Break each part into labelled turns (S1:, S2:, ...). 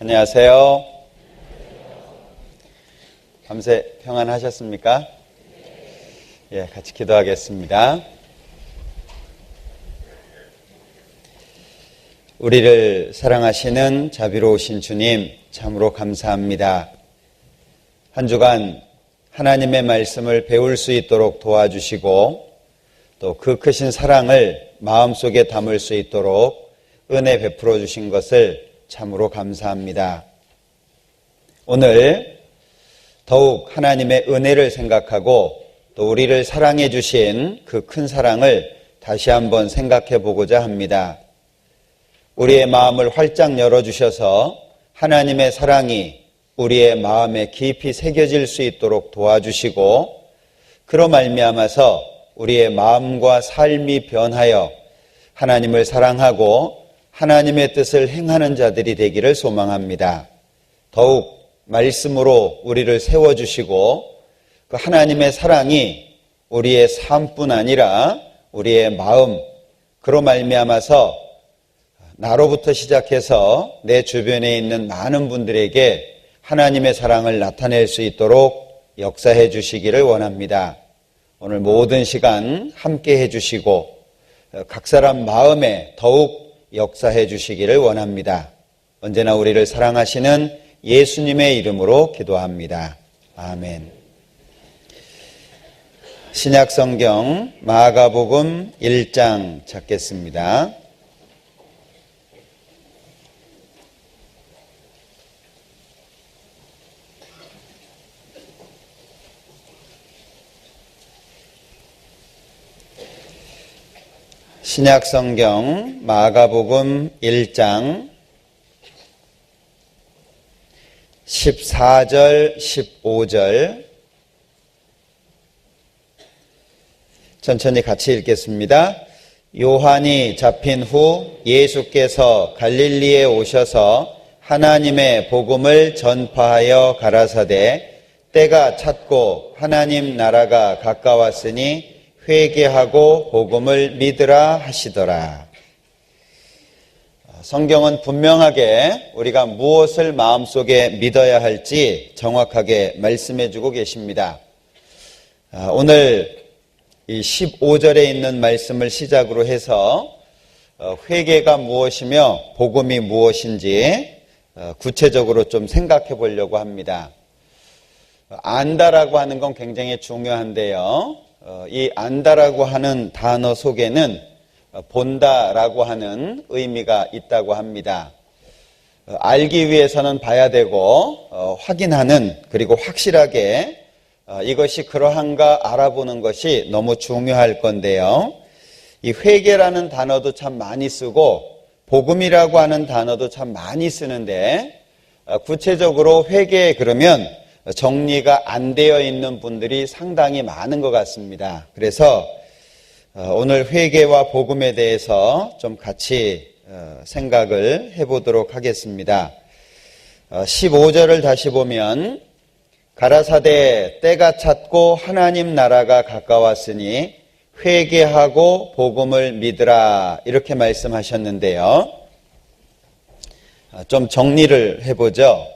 S1: 안녕하세요. 밤새 평안하셨습니까? 예, 같이 기도하겠습니다. 우리를 사랑하시는 자비로우신 주님, 참으로 감사합니다. 한 주간 하나님의 말씀을 배울 수 있도록 도와주시고 또 그 크신 사랑을 마음속에 담을 수 있도록 은혜 베풀어 주신 것을 참으로 감사합니다. 오늘 더욱 하나님의 은혜를 생각하고 또 우리를 사랑해 주신 그 큰 사랑을 다시 한번 생각해 보고자 합니다. 우리의 마음을 활짝 열어주셔서 하나님의 사랑이 우리의 마음에 깊이 새겨질 수 있도록 도와주시고 그로 말미암아서 우리의 마음과 삶이 변하여 하나님을 사랑하고 하나님의 뜻을 행하는 자들이 되기를 소망합니다. 더욱 말씀으로 우리를 세워주시고 그 하나님의 사랑이 우리의 삶뿐 아니라 우리의 마음, 그로 말미암아서 나로부터 시작해서 내 주변에 있는 많은 분들에게 하나님의 사랑을 나타낼 수 있도록 역사해 주시기를 원합니다. 오늘 모든 시간 함께 해주시고 각 사람 마음에 더욱 역사해 주시기를 원합니다. 언제나 우리를 사랑하시는 예수님의 이름으로 기도합니다. 아멘. 신약성경 마가복음 1장 찾겠습니다. 신약성경 마가복음 1장 14절 15절 천천히 같이 읽겠습니다. 요한이 잡힌 후 예수께서 갈릴리에 오셔서 하나님의 복음을 전파하여 가라사대 때가 찼고 하나님 나라가 가까웠으니 회개하고 복음을 믿으라 하시더라. 성경은 분명하게 우리가 무엇을 마음속에 믿어야 할지 정확하게 말씀해 주고 계십니다. 오늘 이 15절에 있는 말씀을 시작으로 해서 회개가 무엇이며 복음이 무엇인지 구체적으로 좀 생각해 보려고 합니다. 안다라고 하는 건 굉장히 중요한데요. 이 안다라고 하는 단어 속에는 본다라고 하는 의미가 있다고 합니다. 알기 위해서는 봐야 되고 확인하는, 그리고 확실하게 이것이 그러한가 알아보는 것이 너무 중요할 건데요. 이 회개라는 단어도 참 많이 쓰고 복음이라고 하는 단어도 참 많이 쓰는데 구체적으로 회개 그러면 정리가 안 되어 있는 분들이 상당히 많은 것 같습니다. 그래서 오늘 회개와 복음에 대해서 좀 같이 생각을 해보도록 하겠습니다. 15절을 다시 보면 가라사대 때가 찼고 하나님 나라가 가까웠으니 회개하고 복음을 믿으라 이렇게 말씀하셨는데요. 좀 정리를 해보죠.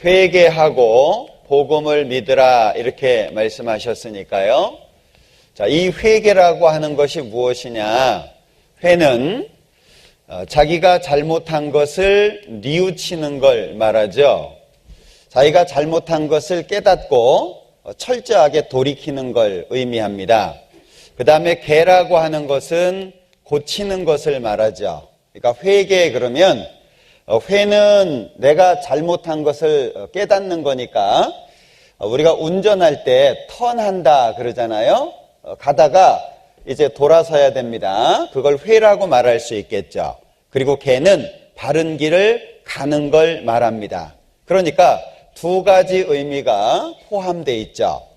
S1: 회개하고 복음을 믿으라 이렇게 말씀하셨으니까요. 자, 이 회개라고 하는 것이 무엇이냐? 회는 자기가 잘못한 것을 뉘우치는 걸 말하죠. 자기가 잘못한 것을 깨닫고 철저하게 돌이키는 걸 의미합니다. 그 다음에 개라고 하는 것은 고치는 것을 말하죠. 그러니까 회개 그러면 회는 내가 잘못한 것을 깨닫는 거니까 우리가 운전할 때 턴한다 그러잖아요. 가다가 이제 돌아서야 됩니다. 그걸 회라고 말할 수 있겠죠. 그리고 개는 바른 길을 가는 걸 말합니다. 그러니까 두 가지 의미가 포함되어 있죠.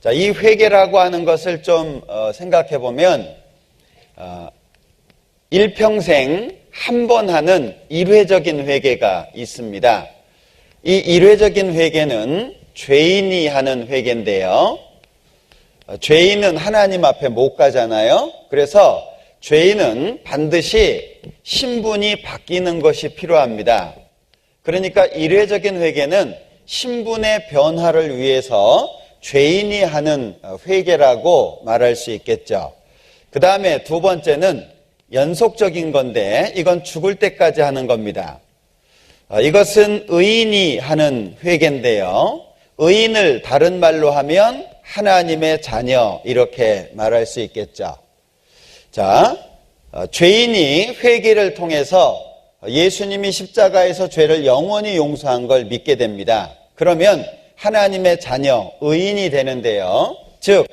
S1: 자, 이 회개라고 하는 것을 좀 생각해 보면 일평생 한 번 하는 일회적인 회개가 있습니다. 이 일회적인 회개는 죄인이 하는 회개인데요. 죄인은 하나님 앞에 못 가잖아요. 그래서 죄인은 반드시 신분이 바뀌는 것이 필요합니다. 그러니까 일회적인 회개는 신분의 변화를 위해서 죄인이 하는 회개라고 말할 수 있겠죠. 그 다음에 두 번째는 연속적인 건데 이건 죽을 때까지 하는 겁니다. 이것은 의인이 하는 회개인데요. 의인을 다른 말로 하면 하나님의 자녀 이렇게 말할 수 있겠죠. 자, 죄인이 회개를 통해서 예수님이 십자가에서 죄를 영원히 용서한 걸 믿게 됩니다. 그러면 하나님의 자녀, 의인이 되는데요. 즉,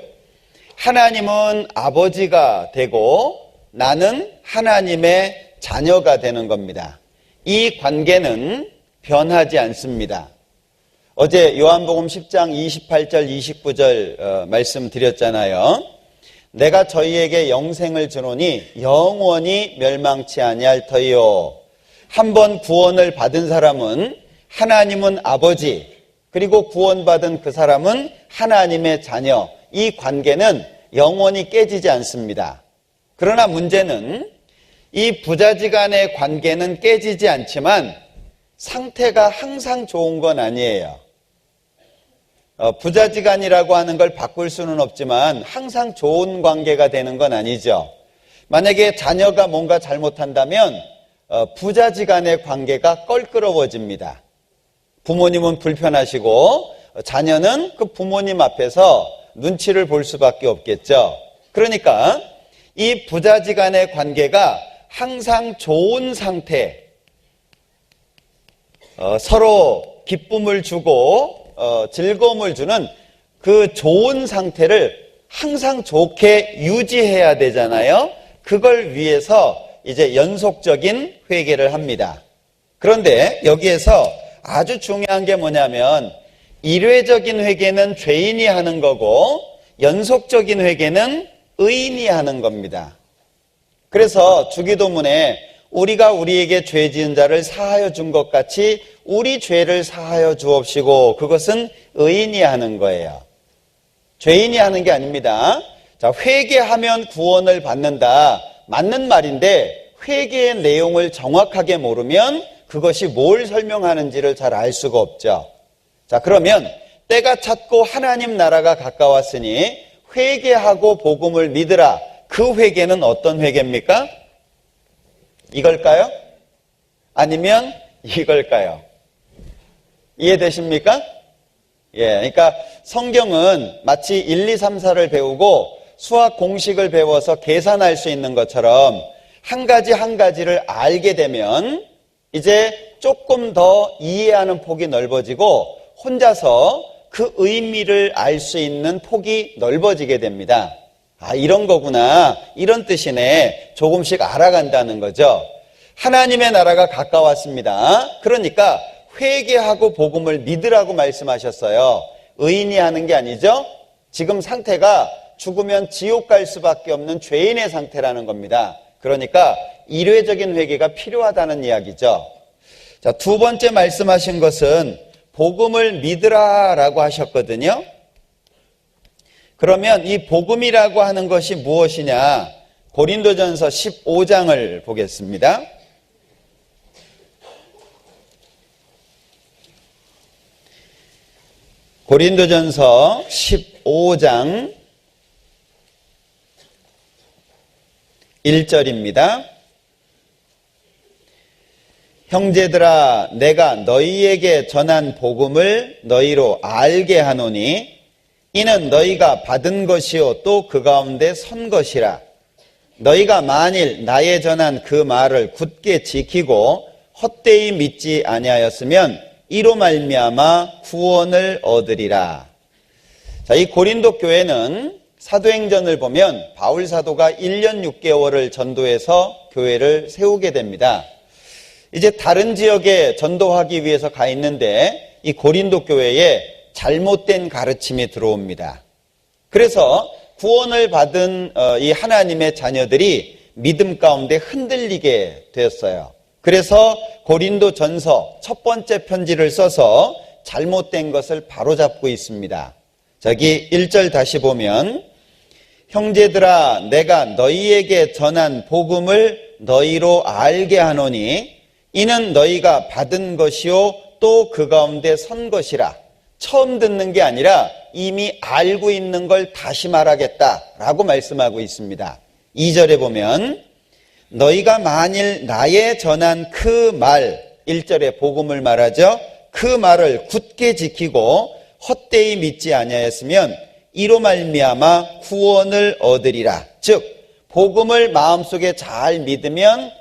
S1: 하나님은 아버지가 되고 나는 하나님의 자녀가 되는 겁니다. 이 관계는 변하지 않습니다. 어제 요한복음 10장 28절 29절 말씀드렸잖아요. 내가 저희에게 영생을 주노니 영원히 멸망치 아니할 터이요. 한번 구원을 받은 사람은 하나님은 아버지, 그리고 구원받은 그 사람은 하나님의 자녀. 이 관계는 영원히 깨지지 않습니다. 그러나 문제는 이 부자지간의 관계는 깨지지 않지만 상태가 항상 좋은 건 아니에요. 부자지간이라고 하는 걸 바꿀 수는 없지만 항상 좋은 관계가 되는 건 아니죠. 만약에 자녀가 뭔가 잘못한다면 부자지간의 관계가 껄끄러워집니다. 부모님은 불편하시고 자녀는 그 부모님 앞에서 눈치를 볼 수밖에 없겠죠. 그러니까 이 부자지간의 관계가 항상 좋은 상태, 서로 기쁨을 주고 즐거움을 주는 그 좋은 상태를 항상 좋게 유지해야 되잖아요. 그걸 위해서 이제 연속적인 회개를 합니다. 그런데 여기에서 아주 중요한 게 뭐냐면 일회적인 회개는 죄인이 하는 거고 연속적인 회개는 의인이 하는 겁니다. 그래서 주기도문에 우리가 우리에게 죄 지은 자를 사하여 준 것 같이 우리 죄를 사하여 주옵시고, 그것은 의인이 하는 거예요. 죄인이 하는 게 아닙니다. 자, 회개하면 구원을 받는다. 맞는 말인데 회개의 내용을 정확하게 모르면 그것이 뭘 설명하는지를 잘 알 수가 없죠. 자, 그러면 때가 찼고 하나님 나라가 가까웠으니 회개하고 복음을 믿으라. 그 회개는 어떤 회개입니까? 이걸까요? 아니면 이걸까요? 이해되십니까? 예, 그러니까 성경은 마치 1, 2, 3, 4를 배우고 수학 공식을 배워서 계산할 수 있는 것처럼 한 가지 한 가지를 알게 되면 이제 조금 더 이해하는 폭이 넓어지고 혼자서 그 의미를 알 수 있는 폭이 넓어지게 됩니다. 아, 이런 거구나. 이런 뜻이네. 조금씩 알아간다는 거죠. 하나님의 나라가 가까웠습니다. 그러니까 회개하고 복음을 믿으라고 말씀하셨어요. 의인이 하는 게 아니죠. 지금 상태가 죽으면 지옥 갈 수밖에 없는 죄인의 상태라는 겁니다. 그러니까 일회적인 회개가 필요하다는 이야기죠. 자, 두 번째 말씀하신 것은 복음을 믿으라라고 하셨거든요. 그러면 이 복음이라고 하는 것이 무엇이냐? 고린도전서 15장을 보겠습니다. 고린도전서 15장 1절입니다. 형제들아, 내가 너희에게 전한 복음을 너희로 알게 하노니 이는 너희가 받은 것이요 또 그 가운데 선 것이라. 너희가 만일 나의 전한 그 말을 굳게 지키고 헛되이 믿지 아니하였으면 이로 말미암아 구원을 얻으리라. 자, 이 고린도 교회는 사도행전을 보면 바울 사도가 1년 6개월을 전도해서 교회를 세우게 됩니다. 이제 다른 지역에 전도하기 위해서 가 있는데 이 고린도 교회에 잘못된 가르침이 들어옵니다. 그래서 구원을 받은 이 하나님의 자녀들이 믿음 가운데 흔들리게 되었어요. 그래서 고린도전서 첫 번째 편지를 써서 잘못된 것을 바로잡고 있습니다. 저기 1절 다시 보면 형제들아 내가 너희에게 전한 복음을 너희로 알게 하노니 이는 너희가 받은 것이요 또 그 가운데 선 것이라. 처음 듣는 게 아니라 이미 알고 있는 걸 다시 말하겠다라고 말씀하고 있습니다. 2절에 보면 너희가 만일 나의 전한 그 말, 1절에 복음을 말하죠. 그 말을 굳게 지키고 헛되이 믿지 아니하였으면 이로 말미암아 구원을 얻으리라. 즉 복음을 마음속에 잘 믿으면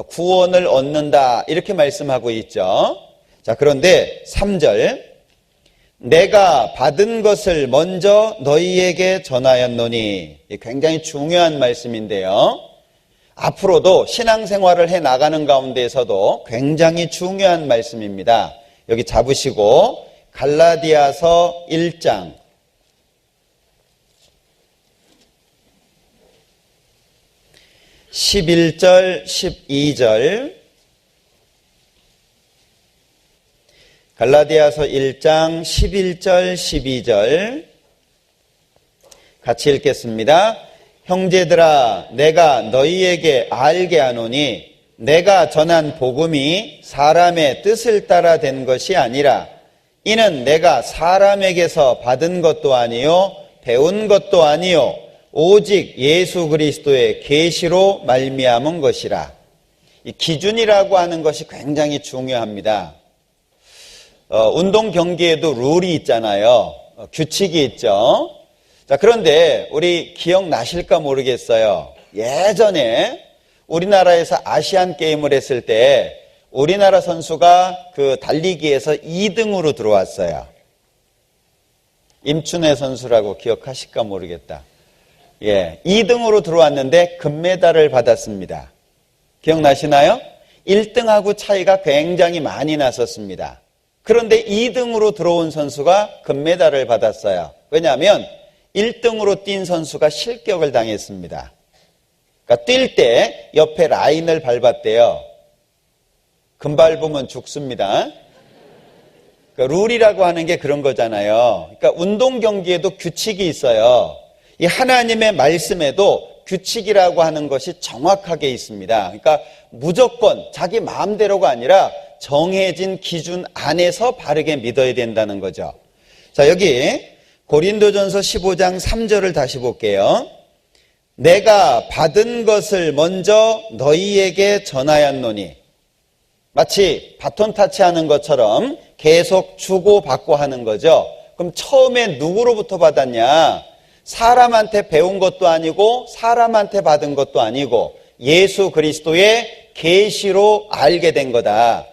S1: 구원을 얻는다 이렇게 말씀하고 있죠. 자, 그런데 3절 내가 받은 것을 먼저 너희에게 전하였노니, 굉장히 중요한 말씀인데요. 앞으로도 신앙생활을 해 나가는 가운데에서도 굉장히 중요한 말씀입니다. 여기 잡으시고 갈라디아서 1장 11절 12절 갈라디아서 1장 11절 12절 같이 읽겠습니다. 형제들아 내가 너희에게 알게 하노니 내가 전한 복음이 사람의 뜻을 따라 된 것이 아니라 이는 내가 사람에게서 받은 것도 아니요 배운 것도 아니요 오직 예수 그리스도의 계시로 말미암은 것이라. 이 기준이라고 하는 것이 굉장히 중요합니다. 운동 경기에도 룰이 있잖아요. 규칙이 있죠. 자, 그런데 우리 기억나실까 모르겠어요. 예전에 우리나라에서 아시안 게임을 했을 때 우리나라 선수가 그 달리기에서 2등으로 들어왔어요. 임춘혜 선수라고 기억하실까 모르겠다. 2등으로 들어왔는데 금메달을 받았습니다. 기억나시나요? 1등하고 차이가 굉장히 많이 났었습니다. 그런데 2등으로 들어온 선수가 금메달을 받았어요. 왜냐하면 1등으로 뛴 선수가 실격을 당했습니다. 그러니까 뛸 때 옆에 라인을 밟았대요. 금 밟으면 죽습니다. 그러니까 룰이라고 하는 게 그런 거잖아요. 그러니까 운동 경기에도 규칙이 있어요. 이 하나님의 말씀에도 규칙이라고 하는 것이 정확하게 있습니다. 그러니까 무조건 자기 마음대로가 아니라 정해진 기준 안에서 바르게 믿어야 된다는 거죠. 자, 여기 고린도전서 15장 3절을 다시 볼게요. 내가 받은 것을 먼저 너희에게 전하였노니, 마치 바톤 타치하는 것처럼 계속 주고받고 하는 거죠. 그럼 처음에 누구로부터 받았냐? 사람한테 배운 것도 아니고 사람한테 받은 것도 아니고 예수 그리스도의 계시로 알게 된 거다.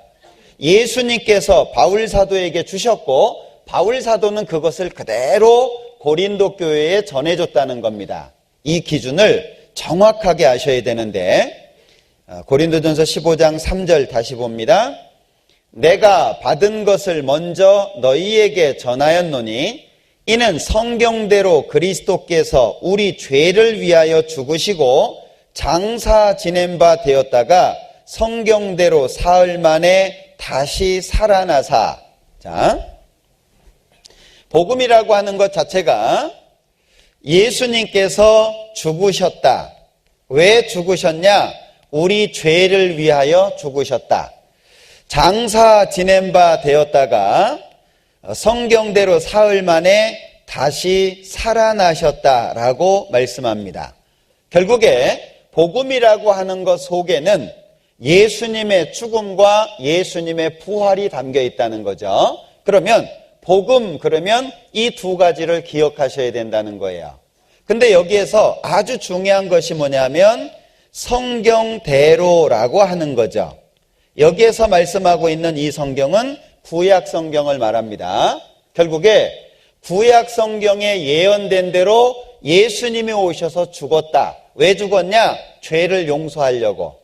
S1: 예수님께서 바울 사도에게 주셨고 바울 사도는 그것을 그대로 고린도 교회에 전해줬다는 겁니다. 이 기준을 정확하게 아셔야 되는데 고린도전서 15장 3절 다시 봅니다. 내가 받은 것을 먼저 너희에게 전하였노니 이는 성경대로 그리스도께서 우리 죄를 위하여 죽으시고 장사 지낸 바 되었다가 성경대로 사흘 만에 다시 살아나사. 자, 복음이라고 하는 것 자체가 예수님께서 죽으셨다. 왜 죽으셨냐? 우리 죄를 위하여 죽으셨다. 장사 지낸 바 되었다가 성경대로 사흘 만에 다시 살아나셨다라고 말씀합니다. 결국에 복음이라고 하는 것 속에는 예수님의 죽음과 예수님의 부활이 담겨 있다는 거죠. 그러면 복음, 그러면 이 두 가지를 기억하셔야 된다는 거예요. 근데 여기에서 아주 중요한 것이 뭐냐면 성경대로라고 하는 거죠. 여기에서 말씀하고 있는 이 성경은 구약 성경을 말합니다. 결국에 구약 성경에 예언된 대로 예수님이 오셔서 죽었다. 왜 죽었냐? 죄를 용서하려고.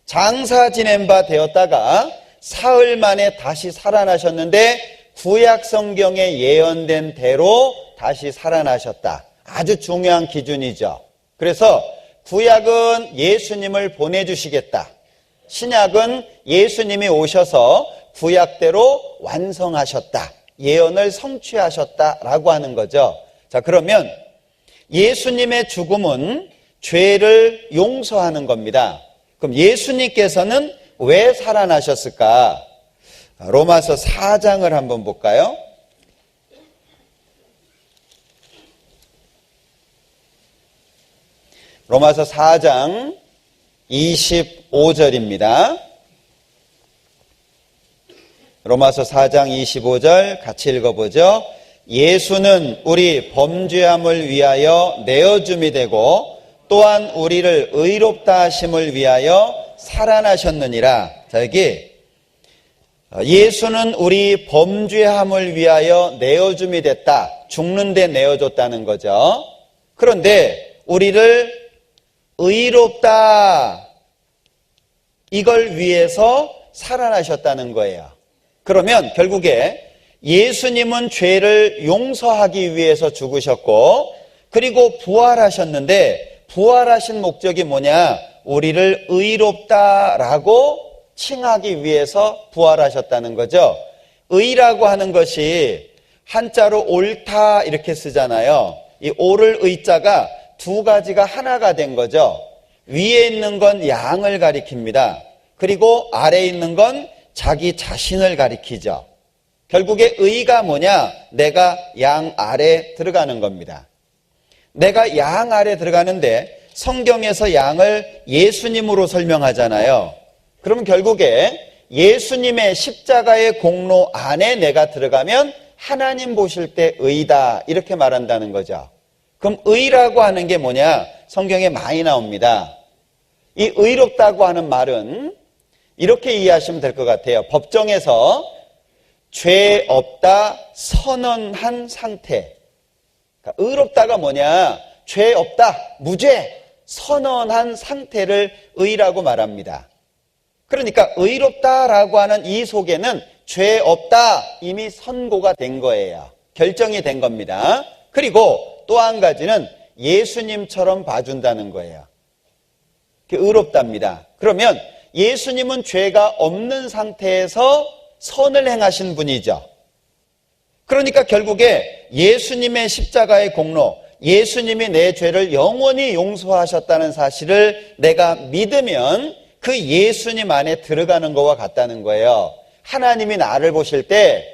S1: 장사 지낸 바 되었다가 사흘 만에 다시 살아나셨는데 구약 성경에 예언된 대로 다시 살아나셨다. 아주 중요한 기준이죠. 그래서 구약은 예수님을 보내주시겠다. 신약은 예수님이 오셔서 구약대로 완성하셨다. 예언을 성취하셨다라고 하는 거죠. 자, 그러면 예수님의 죽음은 죄를 용서하는 겁니다. 그럼 예수님께서는 왜 살아나셨을까? 로마서 4장을 한번 볼까요? 로마서 4장 25절입니다. 로마서 4장 25절 같이 읽어보죠. 예수는 우리 범죄함을 위하여 내어줌이 되고 또한 우리를 의롭다 하심을 위하여 살아나셨느니라. 자, 여기 예수는 우리 범죄함을 위하여 내어줌이 됐다. 죽는데 내어줬다는 거죠. 그런데 우리를 의롭다, 이걸 위해서 살아나셨다는 거예요. 그러면 결국에 예수님은 죄를 용서하기 위해서 죽으셨고, 그리고 부활하셨는데 부활하신 목적이 뭐냐? 우리를 의롭다라고 칭하기 위해서 부활하셨다는 거죠. 의라고 하는 것이 한자로 옳다 이렇게 쓰잖아요. 이 옳을 의자가 두 가지가 하나가 된 거죠. 위에 있는 건 양을 가리킵니다. 그리고 아래에 있는 건 자기 자신을 가리키죠. 결국에 의가 뭐냐? 내가 양 아래 들어가는 겁니다. 내가 양 아래 들어가는데 성경에서 양을 예수님으로 설명하잖아요. 그러면 결국에 예수님의 십자가의 공로 안에 내가 들어가면 하나님 보실 때 의다 이렇게 말한다는 거죠. 그럼 의라고 하는 게 뭐냐? 성경에 많이 나옵니다. 이 의롭다고 하는 말은 이렇게 이해하시면 될 것 같아요. 법정에서 죄 없다 선언한 상태. 그러니까 의롭다가 뭐냐? 죄 없다, 무죄 선언한 상태를 의라고 말합니다. 그러니까 의롭다라고 하는 이 속에는 죄 없다 이미 선고가 된 거예요. 결정이 된 겁니다. 그리고 또 한 가지는 예수님처럼 봐준다는 거예요. 그게 의롭답니다. 그러면 예수님은 죄가 없는 상태에서 선을 행하신 분이죠. 그러니까 결국에 예수님의 십자가의 공로, 예수님이 내 죄를 영원히 용서하셨다는 사실을 내가 믿으면 그 예수님 안에 들어가는 것과 같다는 거예요. 하나님이 나를 보실 때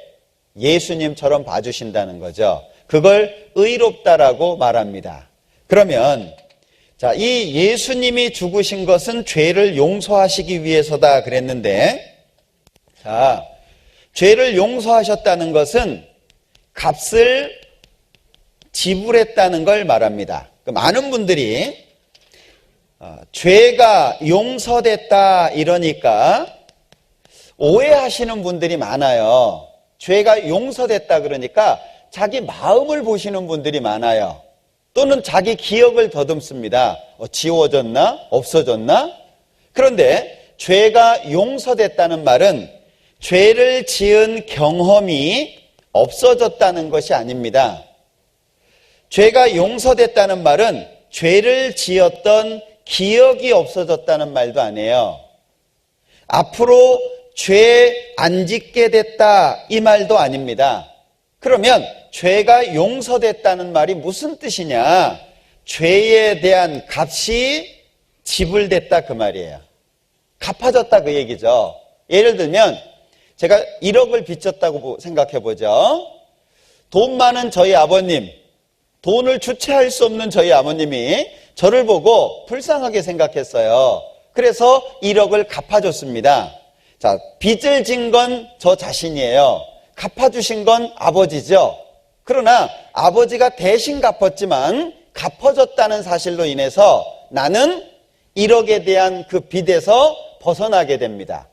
S1: 예수님처럼 봐주신다는 거죠. 그걸 의롭다라고 말합니다. 그러면 자, 이 예수님이 죽으신 것은 죄를 용서하시기 위해서다 그랬는데, 자, 죄를 용서하셨다는 것은 값을 지불했다는 걸 말합니다. 많은 분들이 죄가 용서됐다 이러니까 오해하시는 분들이 많아요. 죄가 용서됐다 그러니까 자기 마음을 보시는 분들이 많아요. 또는 자기 기억을 더듬습니다. 지워졌나? 없어졌나? 그런데 죄가 용서됐다는 말은 죄를 지은 경험이 없어졌다는 것이 아닙니다. 죄가 용서됐다는 말은 죄를 지었던 기억이 없어졌다는 말도 아니에요. 앞으로 죄 안 짓게 됐다 이 말도 아닙니다. 그러면 죄가 용서됐다는 말이 무슨 뜻이냐? 죄에 대한 값이 지불됐다 그 말이에요. 갚아졌다 그 얘기죠. 예를 들면 제가 1억을 빚졌다고 생각해 보죠. 돈 많은 저희 아버님, 돈을 주체할 수 없는 저희 아버님이 저를 보고 불쌍하게 생각했어요. 그래서 1억을 갚아줬습니다. 자, 빚을 진 건 저 자신이에요. 갚아주신 건 아버지죠. 그러나 아버지가 대신 갚았지만 갚아줬다는 사실로 인해서 나는 1억에 대한 그 빚에서 벗어나게 됩니다.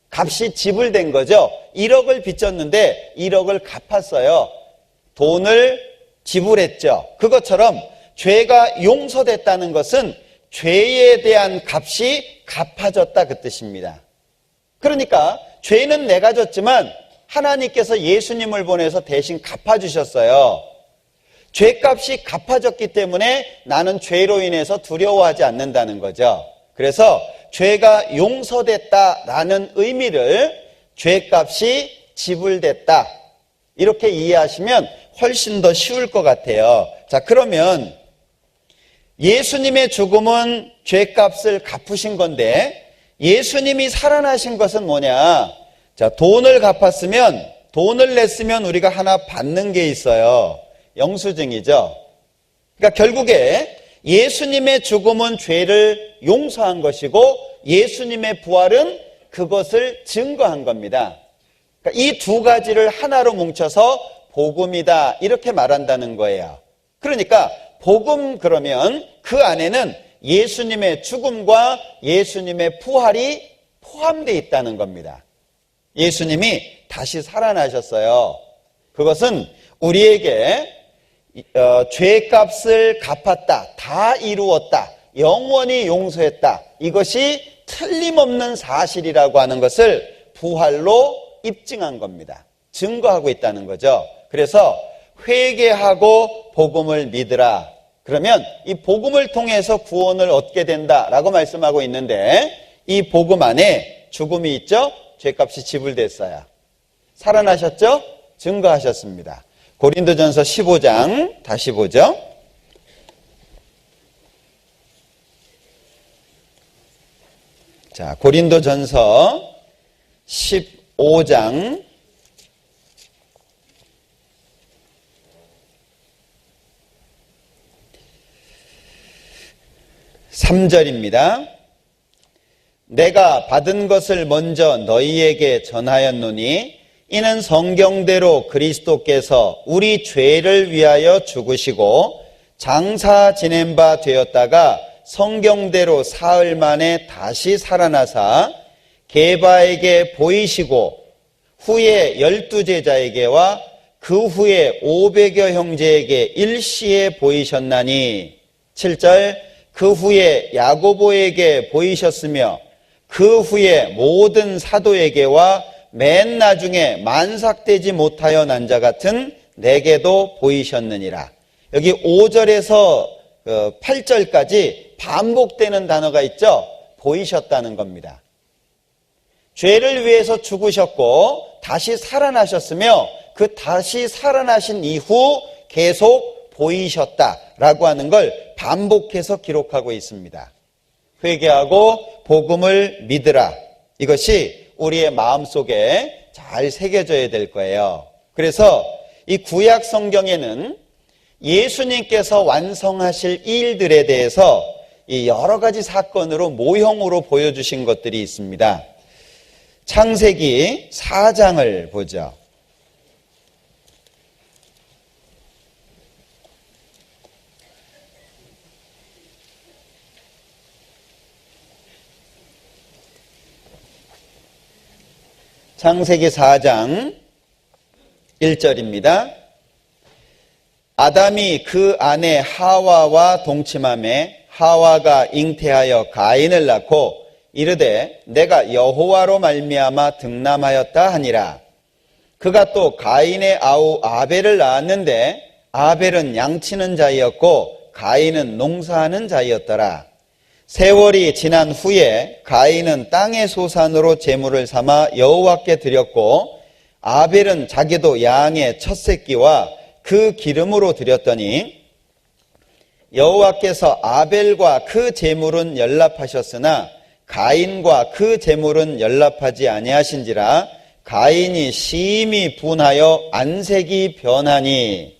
S1: 값이 지불된 거죠. 1억을 빚졌는데 1억을 갚았어요. 돈을 지불했죠. 그것처럼 죄가 용서됐다는 것은 죄에 대한 값이 갚아졌다 그 뜻입니다. 그러니까 죄는 내가 졌지만 하나님께서 예수님을 보내서 대신 갚아주셨어요. 죄값이 갚아졌기 때문에 나는 죄로 인해서 두려워하지 않는다는 거죠. 그래서 죄가 용서됐다라는 의미를 죄값이 지불됐다 이렇게 이해하시면 훨씬 더 쉬울 것 같아요. 자, 그러면 예수님의 죽음은 죄값을 갚으신 건데 예수님이 살아나신 것은 뭐냐? 자, 돈을 냈으면 우리가 하나 받는 게 있어요. 영수증이죠. 그러니까 결국에 예수님의 죽음은 죄를 용서한 것이고 예수님의 부활은 그것을 증거한 겁니다. 그러니까 이 두 가지를 하나로 뭉쳐서 복음이다 이렇게 말한다는 거예요. 그러니까 복음 그러면 그 안에는 예수님의 죽음과 예수님의 부활이 포함되어 있다는 겁니다. 예수님이 다시 살아나셨어요. 그것은 우리에게 죄값을 갚았다, 다 이루었다, 영원히 용서했다, 이것이 틀림없는 사실이라고 하는 것을 부활로 입증한 겁니다. 증거하고 있다는 거죠. 그래서 회개하고 복음을 믿으라. 그러면 이 복음을 통해서 구원을 얻게 된다라고 말씀하고 있는데 이 복음 안에 죽음이 있죠? 죄값이 지불됐어요. 살아나셨죠? 증거하셨습니다. 고린도전서 15장 다시 보죠. 자, 고린도전서 15장 3절입니다. 내가 받은 것을 먼저 너희에게 전하였노니 이는 성경대로 그리스도께서 우리 죄를 위하여 죽으시고 장사 지낸 바 되었다가 성경대로 사흘 만에 다시 살아나사 게바에게 보이시고 후에 12제자에게와 그 후에 500여 형제에게 일시에 보이셨나니 7절 그 후에 야고보에게 보이셨으며 그 후에 모든 사도에게와 맨 나중에 만삭되지 못하여 난 자 같은 내게도 보이셨느니라. 여기 5절에서 8절까지 반복되는 단어가 있죠. 보이셨다는 겁니다. 죄를 위해서 죽으셨고 다시 살아나셨으며 그 다시 살아나신 이후 계속 보이셨다라고 하는 걸 반복해서 기록하고 있습니다. 회개하고 복음을 믿으라. 이것이 우리의 마음속에 잘 새겨져야 될 거예요. 그래서 이 구약 성경에는 예수님께서 완성하실 일들에 대해서 이 여러 가지 사건으로 모형으로 보여주신 것들이 있습니다. 창세기 4장을 보죠. 창세기 4장 1절입니다. 아담이 그 아내 하와와 동침하매 하와가 잉태하여 가인을 낳고 이르되 내가 여호와로 말미암아 득남하였다 하니라. 그가 또 가인의 아우 아벨을 낳았는데 아벨은 양치는 자이었고 가인은 농사하는 자이었더라. 세월이 지난 후에 가인은 땅의 소산으로 제물을 삼아 여호와께 드렸고 아벨은 자기도 양의 첫 새끼와 그 기름으로 드렸더니 여호와께서 아벨과 그 제물은 연락하셨으나 가인과 그 제물은 연락하지 아니하신지라. 가인이 심히 분하여 안색이 변하니.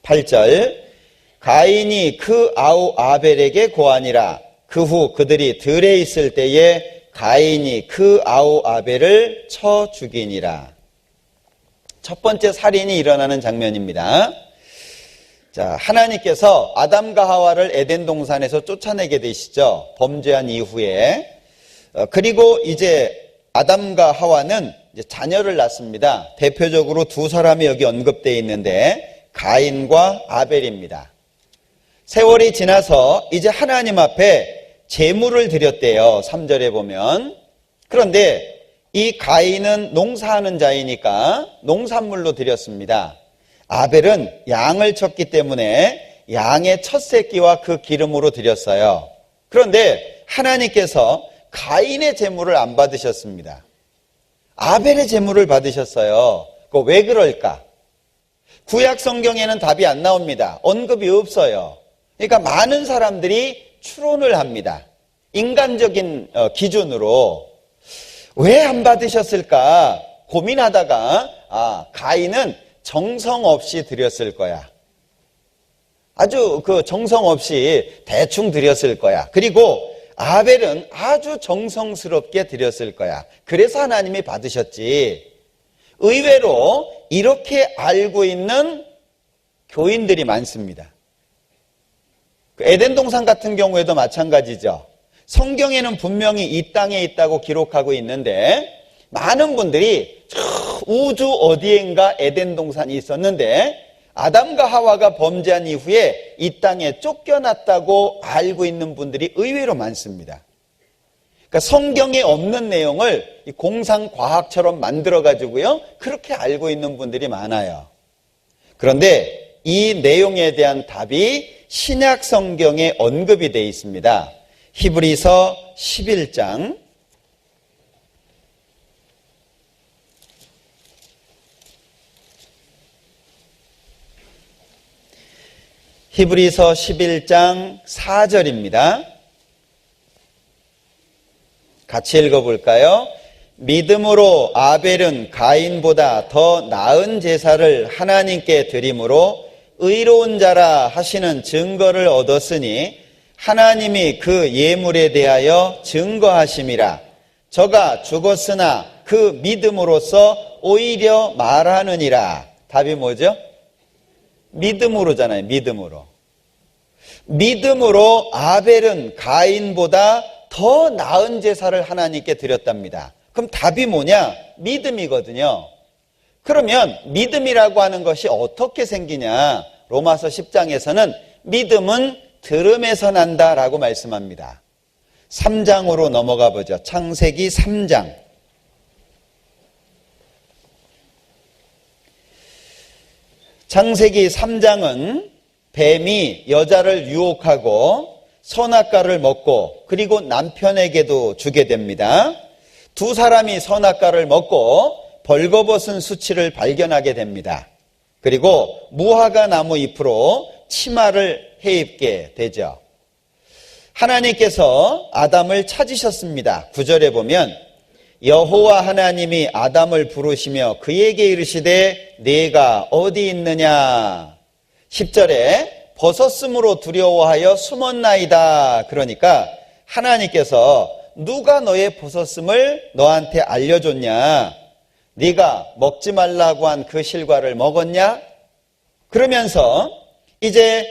S1: 8절 가인이 그 아우 아벨에게 고하니라. 그 후 그들이 들에 있을 때에 가인이 그 아우 아벨을 쳐 죽이니라. 첫 번째 살인이 일어나는 장면입니다. 자, 하나님께서 아담과 하와를 에덴 동산에서 쫓아내게 되시죠. 범죄한 이후에. 그리고 이제 아담과 하와는 이제 자녀를 낳습니다. 대표적으로 두 사람이 여기 언급되어 있는데 가인과 아벨입니다. 세월이 지나서 이제 하나님 앞에 제물을 드렸대요. 3절에 보면. 그런데 이 가인은 농사하는 자이니까 농산물로 드렸습니다. 아벨은 양을 쳤기 때문에 양의 첫 새끼와 그 기름으로 드렸어요. 그런데 하나님께서 가인의 제물을 안 받으셨습니다. 아벨의 제물을 받으셨어요. 왜 그럴까? 구약 성경에는 답이 안 나옵니다. 언급이 없어요. 그러니까 많은 사람들이 추론을 합니다. 인간적인 기준으로 왜 안 받으셨을까 고민하다가 가인은 정성 없이 드렸을 거야. 아주 정성 없이 대충 드렸을 거야. 그리고 아벨은 아주 정성스럽게 드렸을 거야. 그래서 하나님이 받으셨지. 의외로 이렇게 알고 있는 교인들이 많습니다. 에덴 동산 같은 경우에도 마찬가지죠. 성경에는 분명히 이 땅에 있다고 기록하고 있는데 많은 분들이 우주 어디엔가 에덴 동산이 있었는데 아담과 하와가 범죄한 이후에 이 땅에 쫓겨났다고 알고 있는 분들이 의외로 많습니다. 그러니까 성경에 없는 내용을 공상과학처럼 만들어가지고요, 그렇게 알고 있는 분들이 많아요. 그런데 이 내용에 대한 답이 신약 성경에 언급이 되어 있습니다. 히브리서 11장 히브리서 11장 4절입니다. 같이 읽어볼까요? 믿음으로 아벨은 가인보다 더 나은 제사를 하나님께 드림으로 의로운 자라 하시는 증거를 얻었으니 하나님이 그 예물에 대하여 증거하심이라. 저가 죽었으나 그 믿음으로써 오히려 말하느니라. 답이 뭐죠? 믿음으로잖아요. 믿음으로. 믿음으로 아벨은 가인보다 더 나은 제사를 하나님께 드렸답니다. 그럼 답이 뭐냐? 믿음이거든요. 그러면 믿음이라고 하는 것이 어떻게 생기냐? 로마서 10장에서는 믿음은 들음에서 난다라고 말씀합니다. 3장으로 넘어가 보죠. 창세기 3장. 창세기 3장은 뱀이 여자를 유혹하고 선악과를 먹고 그리고 남편에게도 주게 됩니다. 두 사람이 선악과를 먹고 벌거벗은 수치를 발견하게 됩니다. 그리고 무화과 나무 잎으로 치마를 해입게 되죠. 하나님께서 아담을 찾으셨습니다. 9절에 보면 여호와 하나님이 아담을 부르시며 그에게 이르시되 네가 어디 있느냐. 10절에 벗었으므로 두려워하여 숨었나이다. 그러니까 하나님께서 누가 너의 벗었음을 너한테 알려줬냐? 네가 먹지 말라고 한 그 실과를 먹었냐? 그러면서 이제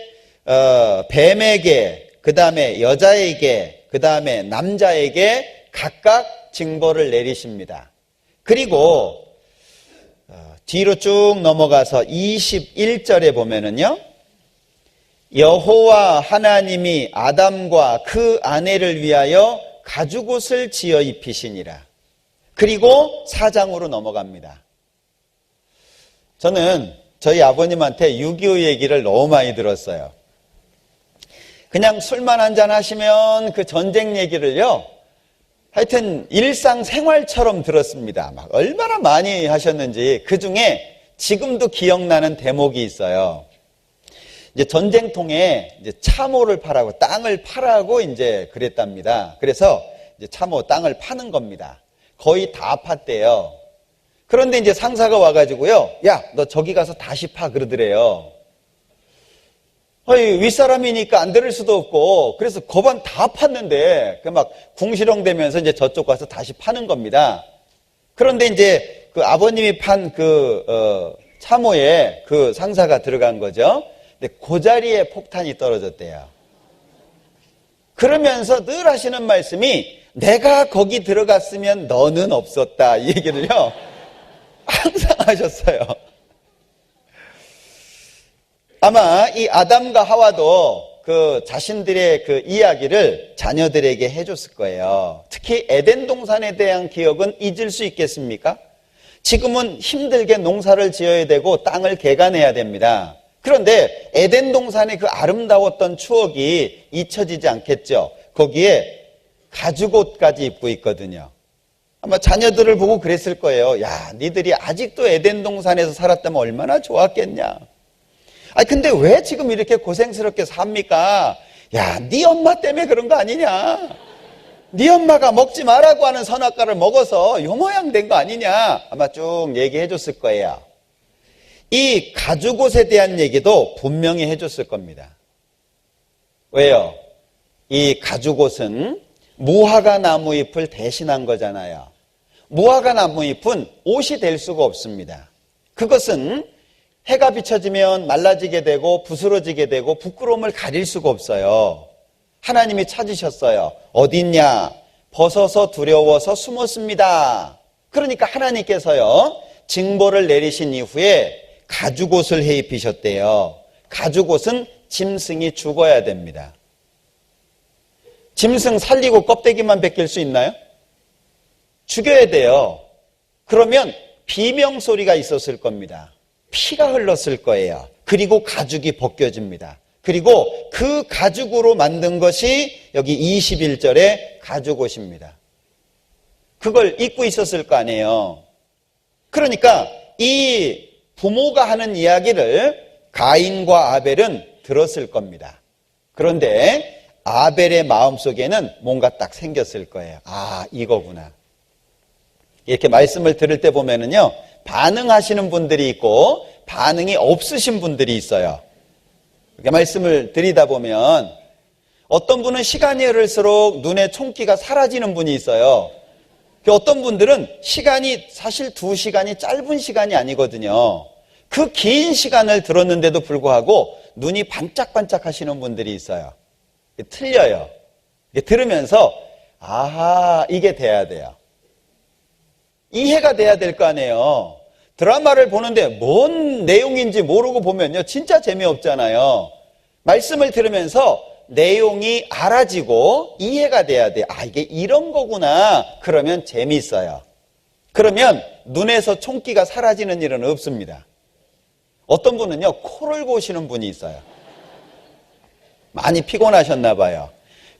S1: 뱀에게, 그 다음에 여자에게, 그 다음에 남자에게 각각 징벌을 내리십니다. 그리고 뒤로 쭉 넘어가서 21절에 보면은요, 여호와 하나님이 아담과 그 아내를 위하여 가죽옷을 지어 입히시니라. 그리고 4장으로 넘어갑니다. 저는 저희 아버님한테 6.25 얘기를 너무 많이 들었어요. 그냥 술만 한잔 하시면 그 전쟁 얘기를요, 하여튼 일상생활처럼 들었습니다. 막 얼마나 많이 하셨는지. 그 중에 지금도 기억나는 대목이 있어요. 이제 전쟁통에 이제 참호를 파라고, 땅을 파라고 이제 그랬답니다. 그래서 이제 참호 땅을 파는 겁니다. 거의 다 팠대요. 그런데 이제 상사가 와가지고요, 야, 너 저기 가서 다시 파 그러더래요. 윗사람이니까 안 들을 수도 없고, 그래서 거반 다 팠는데, 막 궁시렁대면서 이제 저쪽 가서 다시 파는 겁니다. 그런데 이제 그 아버님이 판 참호에 그 상사가 들어간 거죠. 근데 그 자리에 폭탄이 떨어졌대요. 그러면서 늘 하시는 말씀이 내가 거기 들어갔으면 너는 없었다. 이 얘기를요, 항상 하셨어요. 아마 이 아담과 하와도 그 자신들의 그 이야기를 자녀들에게 해줬을 거예요. 특히 에덴 동산에 대한 기억은 잊을 수 있겠습니까? 지금은 힘들게 농사를 지어야 되고 땅을 개간해야 됩니다. 그런데 에덴 동산의 그 아름다웠던 추억이 잊혀지지 않겠죠. 거기에 가죽옷까지 입고 있거든요. 아마 자녀들을 보고 그랬을 거예요. 야, 니들이 아직도 에덴 동산에서 살았다면 얼마나 좋았겠냐. 근데 왜 지금 이렇게 고생스럽게 삽니까? 야, 네 엄마 때문에 그런 거 아니냐? 네 엄마가 먹지 말라고 하는 선악과를 먹어서 요 모양 된 거 아니냐? 아마 쭉 얘기해 줬을 거예요. 이 가죽옷에 대한 얘기도 분명히 해줬을 겁니다. 왜요? 이 가죽옷은 무화과 나무 잎을 대신한 거잖아요. 무화과 나무 잎은 옷이 될 수가 없습니다. 그것은 해가 비춰지면 말라지게 되고 부스러지게 되고 부끄러움을 가릴 수가 없어요. 하나님이 찾으셨어요. 어딨냐? 벗어서 두려워서 숨었습니다. 그러니까 하나님께서요, 징벌을 내리신 이후에 가죽옷을 해 입히셨대요. 가죽옷은 짐승이 죽어야 됩니다. 짐승 살리고 껍데기만 벗길 수 있나요? 죽여야 돼요. 그러면 비명소리가 있었을 겁니다. 피가 흘렀을 거예요. 그리고 가죽이 벗겨집니다. 그리고 그 가죽으로 만든 것이 여기 21절의 가죽옷입니다. 그걸 입고 있었을 거 아니에요. 그러니까 이 부모가 하는 이야기를 가인과 아벨은 들었을 겁니다. 그런데 아벨의 마음속에는 뭔가 딱 생겼을 거예요. 아, 이거구나. 이렇게 말씀을 들을 때 보면은요, 반응하시는 분들이 있고 반응이 없으신 분들이 있어요. 이렇게 말씀을 드리다 보면 어떤 분은 시간이 흐를수록 눈에 총기가 사라지는 분이 있어요. 어떤 분들은 시간이 사실 2시간이 짧은 시간이 아니거든요. 그 긴 시간을 들었는데도 불구하고 눈이 반짝반짝 하시는 분들이 있어요. 틀려요. 들으면서 아하, 이게 돼야 돼요. 이해가 돼야 될 거 아니에요. 드라마를 보는데 뭔 내용인지 모르고 보면요, 진짜 재미없잖아요. 말씀을 들으면서 내용이 알아지고 이해가 돼야 돼요. 아, 이게 이런 거구나. 그러면 재미있어요. 그러면 눈에서 총기가 사라지는 일은 없습니다. 어떤 분은요, 코를 고시는 분이 있어요. 많이 피곤하셨나 봐요.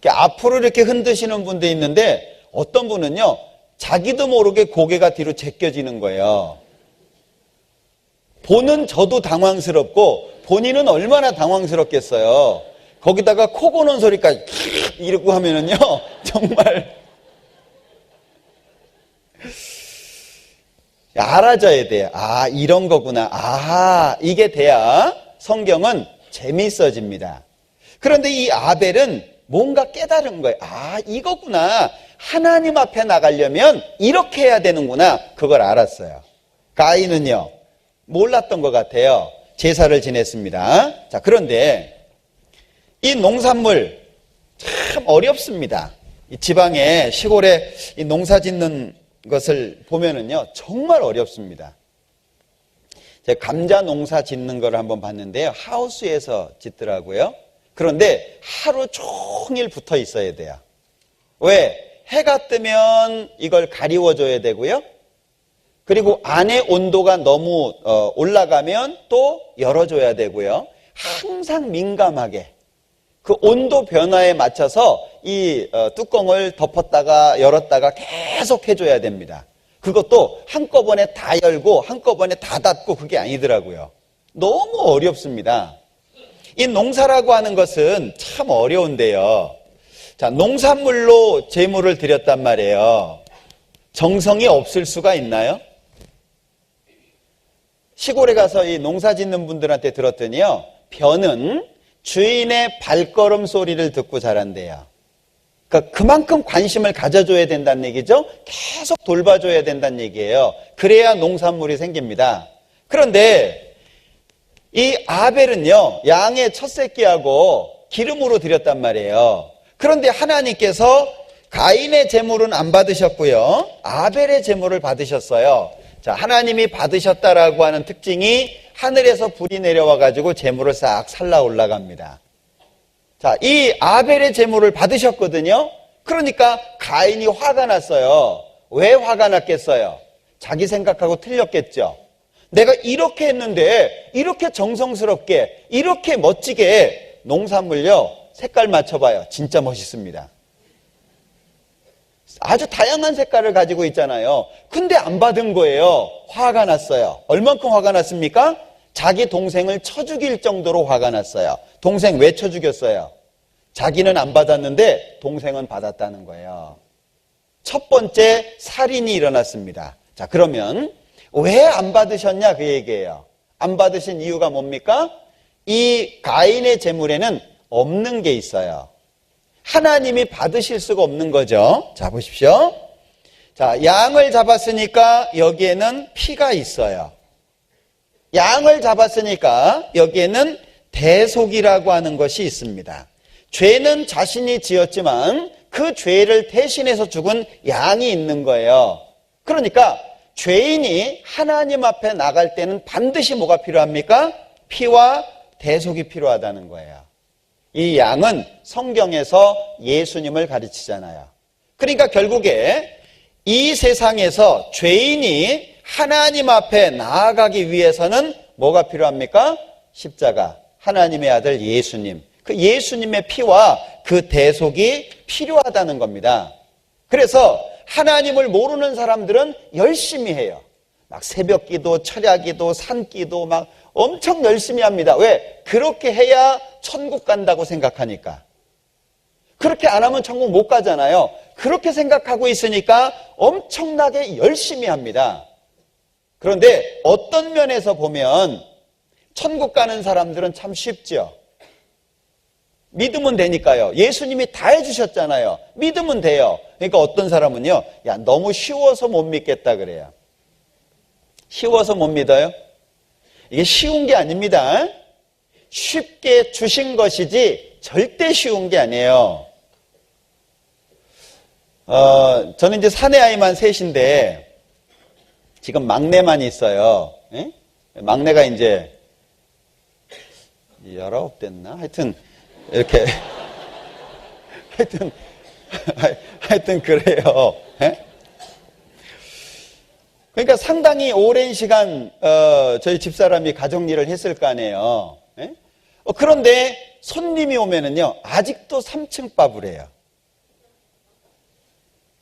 S1: 앞으로 이렇게 흔드시는 분도 있는데 어떤 분은요, 자기도 모르게 고개가 뒤로 제껴지는 거예요. 보는 저도 당황스럽고 본인은 얼마나 당황스럽겠어요. 거기다가 코 고는 소리까지 이러고 하면은요, 정말 알아져야 돼요. 아, 이런 거구나. 아하, 이게 돼야 성경은 재미있어집니다. 그런데 이 아벨은 뭔가 깨달은 거예요. 아, 이거구나. 하나님 앞에 나가려면 이렇게 해야 되는구나. 그걸 알았어요. 가인은요, 몰랐던 것 같아요. 제사를 지냈습니다. 자, 그런데 이 농산물 참 어렵습니다. 이 지방에, 시골에 이 농사 짓는 것을 보면은요, 정말 어렵습니다. 제가 감자 농사 짓는 걸 한번 봤는데요, 하우스에서 짓더라고요. 그런데 하루 종일 붙어 있어야 돼요. 왜? 해가 뜨면 이걸 가리워줘야 되고요. 그리고 안에 온도가 너무 올라가면 또 열어줘야 되고요. 항상 민감하게 그 온도 변화에 맞춰서 이 뚜껑을 덮었다가 열었다가 계속 해줘야 됩니다. 그것도 한꺼번에 다 열고 한꺼번에 다 닫고 그게 아니더라고요. 너무 어렵습니다. 이 농사라고 하는 것은 참 어려운데요. 자, 농산물로 제물을 드렸단 말이에요. 정성이 없을 수가 있나요? 시골에 가서 이 농사 짓는 분들한테 들었더니요, 벼는 주인의 발걸음 소리를 듣고 자란대요. 그러니까 그만큼 관심을 가져줘야 된다는 얘기죠. 계속 돌봐줘야 된다는 얘기예요. 그래야 농산물이 생깁니다. 그런데 이 아벨은요, 양의 첫 새끼하고 기름으로 드렸단 말이에요. 그런데 하나님께서 가인의 제물은 안 받으셨고요, 아벨의 제물을 받으셨어요. 자, 하나님이 받으셨다라고 하는 특징이 하늘에서 불이 내려와 가지고 제물을 싹 살라 올라갑니다. 자, 이 아벨의 제물을 받으셨거든요. 그러니까 가인이 화가 났어요. 왜 화가 났겠어요? 자기 생각하고 틀렸겠죠. 내가 이렇게 했는데 이렇게 정성스럽게 이렇게 멋지게 농산물요, 색깔 맞춰봐요. 진짜 멋있습니다. 아주 다양한 색깔을 가지고 있잖아요. 근데 안 받은 거예요. 화가 났어요. 얼만큼 화가 났습니까? 자기 동생을 쳐 죽일 정도로 화가 났어요. 동생 왜 쳐 죽였어요? 자기는 안 받았는데 동생은 받았다는 거예요. 첫 번째 살인이 일어났습니다. 자, 그러면 왜 안 받으셨냐 그 얘기예요. 안 받으신 이유가 뭡니까? 이 가인의 재물에는 없는 게 있어요. 하나님이 받으실 수가 없는 거죠. 자, 보십시오. 자, 양을 잡았으니까 여기에는 피가 있어요. 양을 잡았으니까 여기에는 대속이라고 하는 것이 있습니다. 죄는 자신이 지었지만 그 죄를 대신해서 죽은 양이 있는 거예요. 그러니까 죄인이 하나님 앞에 나갈 때는 반드시 뭐가 필요합니까? 피와 대속이 필요하다는 거예요. 이 양은 성경에서 예수님을 가르치잖아요. 그러니까 결국에 이 세상에서 죄인이 하나님 앞에 나아가기 위해서는 뭐가 필요합니까? 십자가, 하나님의 아들 예수님. 그 예수님의 피와 그 대속이 필요하다는 겁니다. 그래서 하나님을 모르는 사람들은 열심히 해요. 막 새벽기도, 철야기도, 산기도 막 엄청 열심히 합니다. 왜? 그렇게 해야 천국 간다고 생각하니까. 그렇게 안 하면 천국 못 가잖아요. 그렇게 생각하고 있으니까 엄청나게 열심히 합니다. 그런데 어떤 면에서 보면 천국 가는 사람들은 참 쉽죠. 믿으면 되니까요. 예수님이 다 해주셨잖아요. 믿으면 돼요. 그러니까 어떤 사람은요, 야, 너무 쉬워서 못 믿겠다 그래요. 쉬워서 못 믿어요? 이게 쉬운 게 아닙니다. 쉽게 주신 것이지 절대 쉬운 게 아니에요. 저는 이제 사내 아이만 셋인데 지금 막내만 있어요. 에? 막내가 이제 19 됐나? 하여튼 이렇게 하여튼 그래요. 에? 그러니까 상당히 오랜 시간 저희 집사람이 가정일을 했을 거 아니에요. 에? 그런데 손님이 오면은요 아직도 3층 밥을 해요.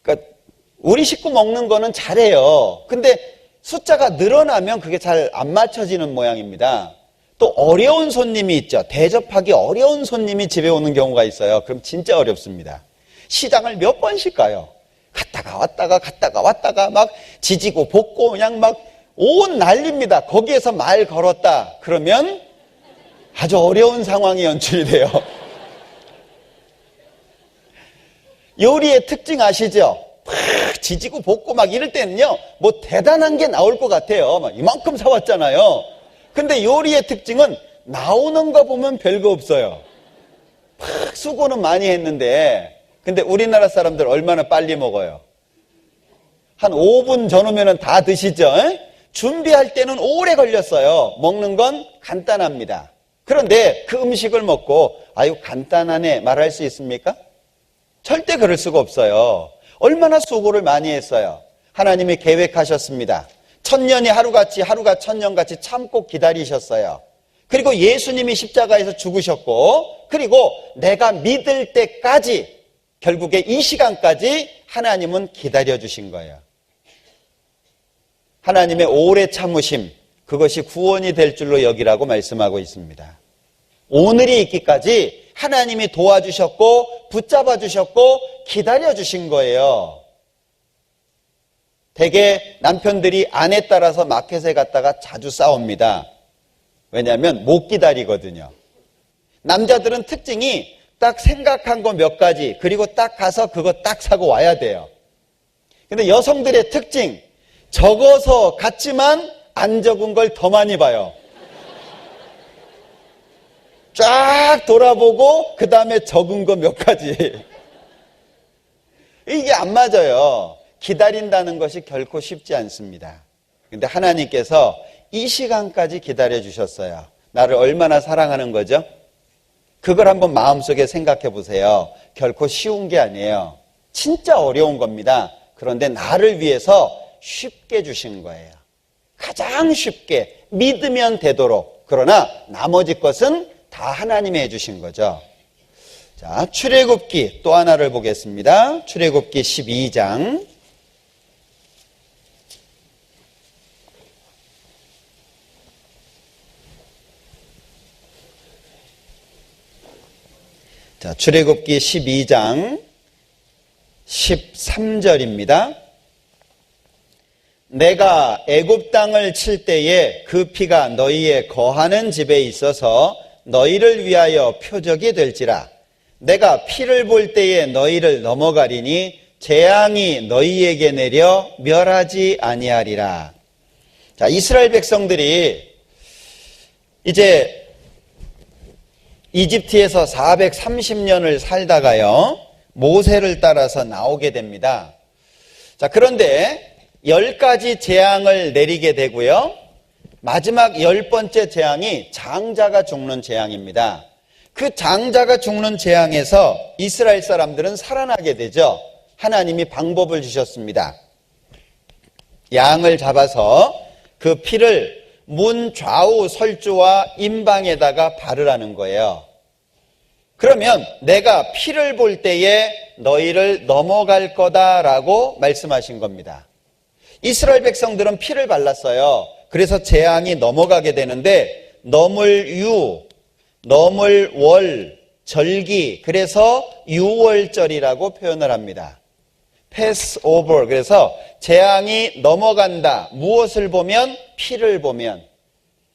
S1: 그러니까 우리 식구 먹는 거는 잘해요. 근데 숫자가 늘어나면 그게 잘 안 맞춰지는 모양입니다. 또 어려운 손님이 있죠. 대접하기 어려운 손님이 집에 오는 경우가 있어요. 그럼 진짜 어렵습니다. 시장을 몇 번씩 가요. 갔다가 왔다가 막 지지고 볶고 그냥 막 온 난리입니다. 거기에서 말 걸었다 그러면 아주 어려운 상황이 연출이 돼요. 요리의 특징 아시죠? 막 지지고 볶고 막 이럴 때는요 뭐 대단한 게 나올 것 같아요. 막 이만큼 사왔잖아요. 근데 요리의 특징은 나오는 거 보면 별거 없어요. 막 수고는 많이 했는데, 근데 우리나라 사람들 얼마나 빨리 먹어요? 한 5분 전후면 다 드시죠? 에? 준비할 때는 오래 걸렸어요. 먹는 건 간단합니다. 그런데 그 음식을 먹고 아유 간단하네 말할 수 있습니까? 절대 그럴 수가 없어요. 얼마나 수고를 많이 했어요. 하나님이 계획하셨습니다. 천년이 하루같이 하루가 천년같이 참고 기다리셨어요. 그리고 예수님이 십자가에서 죽으셨고 그리고 내가 믿을 때까지 결국에 이 시간까지 하나님은 기다려주신 거예요. 하나님의 오래 참으심 그것이 구원이 될 줄로 여기라고 말씀하고 있습니다. 오늘이 있기까지 하나님이 도와주셨고 붙잡아 주셨고 기다려주신 거예요. 대개 남편들이 아내 따라서 마켓에 갔다가 자주 싸웁니다. 왜냐하면 못 기다리거든요. 남자들은 특징이 딱 생각한 거 몇 가지 그리고 딱 가서 그거 딱 사고 와야 돼요. 근데 여성들의 특징 적어서 갔지만 안 적은 걸 더 많이 봐요. 쫙 돌아보고 그 다음에 적은 거 몇 가지. 이게 안 맞아요. 기다린다는 것이 결코 쉽지 않습니다. 근데 하나님께서 이 시간까지 기다려 주셨어요. 나를 얼마나 사랑하는 거죠? 그걸 한번 마음속에 생각해 보세요. 결코 쉬운 게 아니에요. 진짜 어려운 겁니다. 그런데 나를 위해서 쉽게 주신 거예요. 가장 쉽게 믿으면 되도록. 그러나 나머지 것은 다 하나님이 해주신 거죠. 자, 출애굽기 또 하나를 보겠습니다. 출애굽기 12장. 자, 출애굽기 12장 13절입니다. 내가 애굽 땅을 칠 때에 그 피가 너희의 거하는 집에 있어서 너희를 위하여 표적이 될지라. 내가 피를 볼 때에 너희를 넘어가리니 재앙이 너희에게 내려 멸하지 아니하리라. 자, 이스라엘 백성들이 이제 이집트에서 430년을 살다가요, 모세를 따라서 나오게 됩니다. 자, 그런데 10가지 재앙을 내리게 되고요, 마지막 10번째 재앙이 장자가 죽는 재앙입니다. 그 장자가 죽는 재앙에서 이스라엘 사람들은 살아나게 되죠. 하나님이 방법을 주셨습니다. 양을 잡아서 그 피를 문 좌우 설주와 임방에다가 바르라는 거예요. 그러면 내가 피를 볼 때에 너희를 넘어갈 거다라고 말씀하신 겁니다. 이스라엘 백성들은 피를 발랐어요. 그래서 재앙이 넘어가게 되는데 넘을 유, 넘을 월, 절기, 그래서 유월절이라고 표현을 합니다. pass over, 그래서 재앙이 넘어간다. 무엇을 보면? 피를 보면.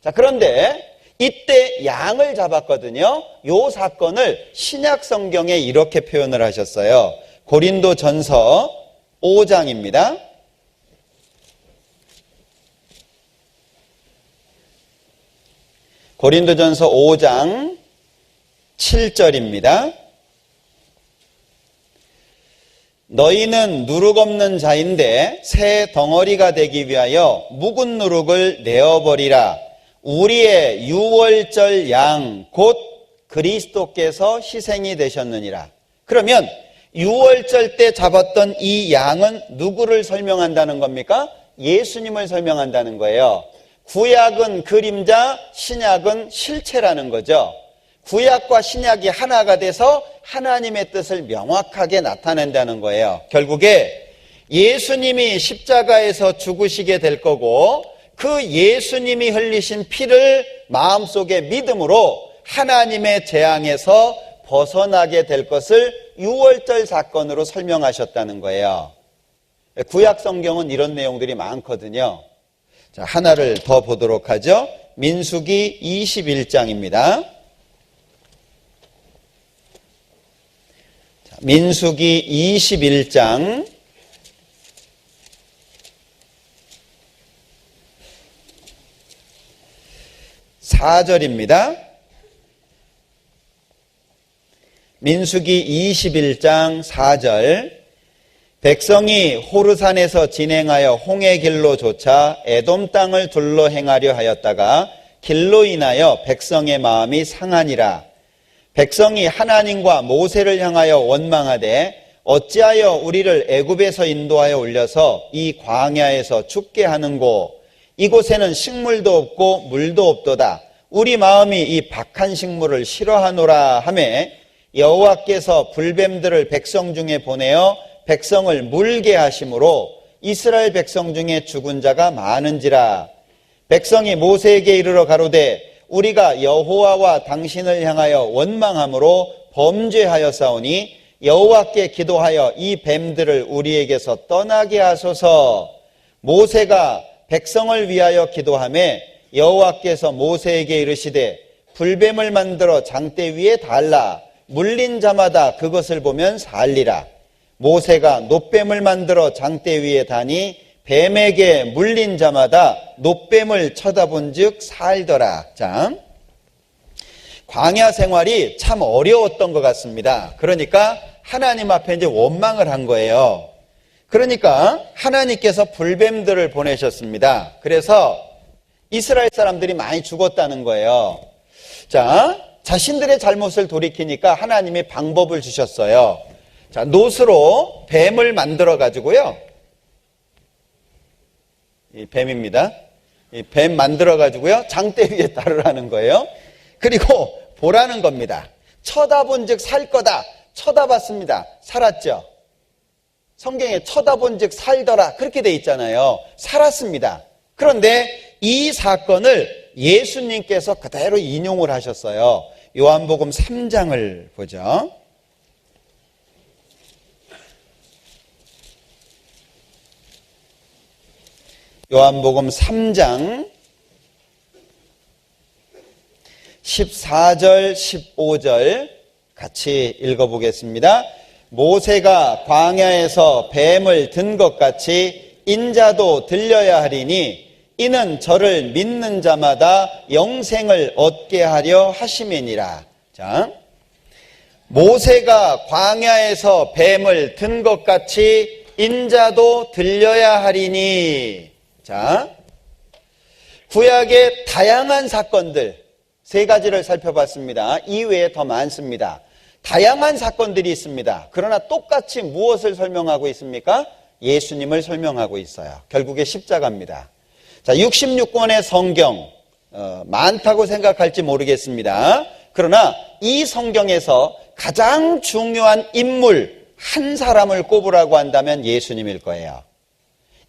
S1: 자, 그런데 이때 양을 잡았거든요. 이 사건을 신약 성경에 이렇게 표현을 하셨어요. 고린도전서 5장입니다. 고린도전서 5장 7절입니다. 너희는 누룩 없는 자인데 새 덩어리가 되기 위하여 묵은 누룩을 내어버리라. 우리의 유월절 양 곧 그리스도께서 희생이 되셨느니라. 그러면 유월절 때 잡았던 이 양은 누구를 설명한다는 겁니까? 예수님을 설명한다는 거예요. 구약은 그림자, 신약은 실체라는 거죠. 구약과 신약이 하나가 돼서 하나님의 뜻을 명확하게 나타낸다는 거예요. 결국에 예수님이 십자가에서 죽으시게 될 거고, 그 예수님이 흘리신 피를 마음속에 믿음으로 하나님의 재앙에서 벗어나게 될 것을 유월절 사건으로 설명하셨다는 거예요. 구약 성경은 이런 내용들이 많거든요. 자, 하나를 더 보도록 하죠. 민수기 21장입니다. 민수기 21장 4절입니다. 민수기 21장 4절. 백성이 호르산에서 진행하여 홍해 길로 쫓아 에돔 땅을 둘러 행하려 하였다가 길로 인하여 백성의 마음이 상하니라. 백성이 하나님과 모세를 향하여 원망하되 어찌하여 우리를 애굽에서 인도하여 올려서 이 광야에서 죽게 하는고. 이곳에는 식물도 없고 물도 없도다. 우리 마음이 이 박한 식물을 싫어하노라 하매 여호와께서 불뱀들을 백성 중에 보내어 백성을 물게 하심으로 이스라엘 백성 중에 죽은 자가 많은지라. 백성이 모세에게 이르러 가로되 우리가 여호와와 당신을 향하여 원망함으로 범죄하였사오니 여호와께 기도하여 이 뱀들을 우리에게서 떠나게 하소서. 모세가 백성을 위하여 기도하매 여호와께서 모세에게 이르시되 불뱀을 만들어 장대 위에 달라. 물린 자마다 그것을 보면 살리라. 모세가 놋뱀을 만들어 장대 위에 다니 뱀에게 물린 자마다 놋뱀을 쳐다본 즉 살더라. 자, 광야 생활이 참 어려웠던 것 같습니다. 그러니까 하나님 앞에 이제 원망을 한 거예요. 그러니까 하나님께서 불뱀들을 보내셨습니다. 그래서 이스라엘 사람들이 많이 죽었다는 거예요. 자, 자신들의 잘못을 돌이키니까 하나님이 방법을 주셨어요. 자, 놋으로 뱀을 만들어 가지고요. 이 뱀입니다. 이 뱀 만들어 가지고요. 장대 위에 따르라는 거예요. 그리고 보라는 겁니다. 쳐다본 즉 살 거다. 쳐다봤습니다. 살았죠. 성경에 쳐다본 즉 살더라. 그렇게 돼 있잖아요. 살았습니다. 그런데 이 사건을 예수님께서 그대로 인용을 하셨어요. 요한복음 3장을 보죠. 요한복음 3장 14절 15절 같이 읽어보겠습니다. 모세가 광야에서 뱀을 든 것 같이 인자도 들려야 하리니 이는 저를 믿는 자마다 영생을 얻게 하려 하심이니라. 자, 모세가 광야에서 뱀을 든 것 같이 인자도 들려야 하리니. 자, 구약의 다양한 사건들 세 가지를 살펴봤습니다. 이외에 더 많습니다. 다양한 사건들이 있습니다. 그러나 똑같이 무엇을 설명하고 있습니까? 예수님을 설명하고 있어요. 결국에 십자가입니다. 자, 66권의 성경 많다고 생각할지 모르겠습니다. 그러나 이 성경에서 가장 중요한 인물 한 사람을 꼽으라고 한다면 예수님일 거예요.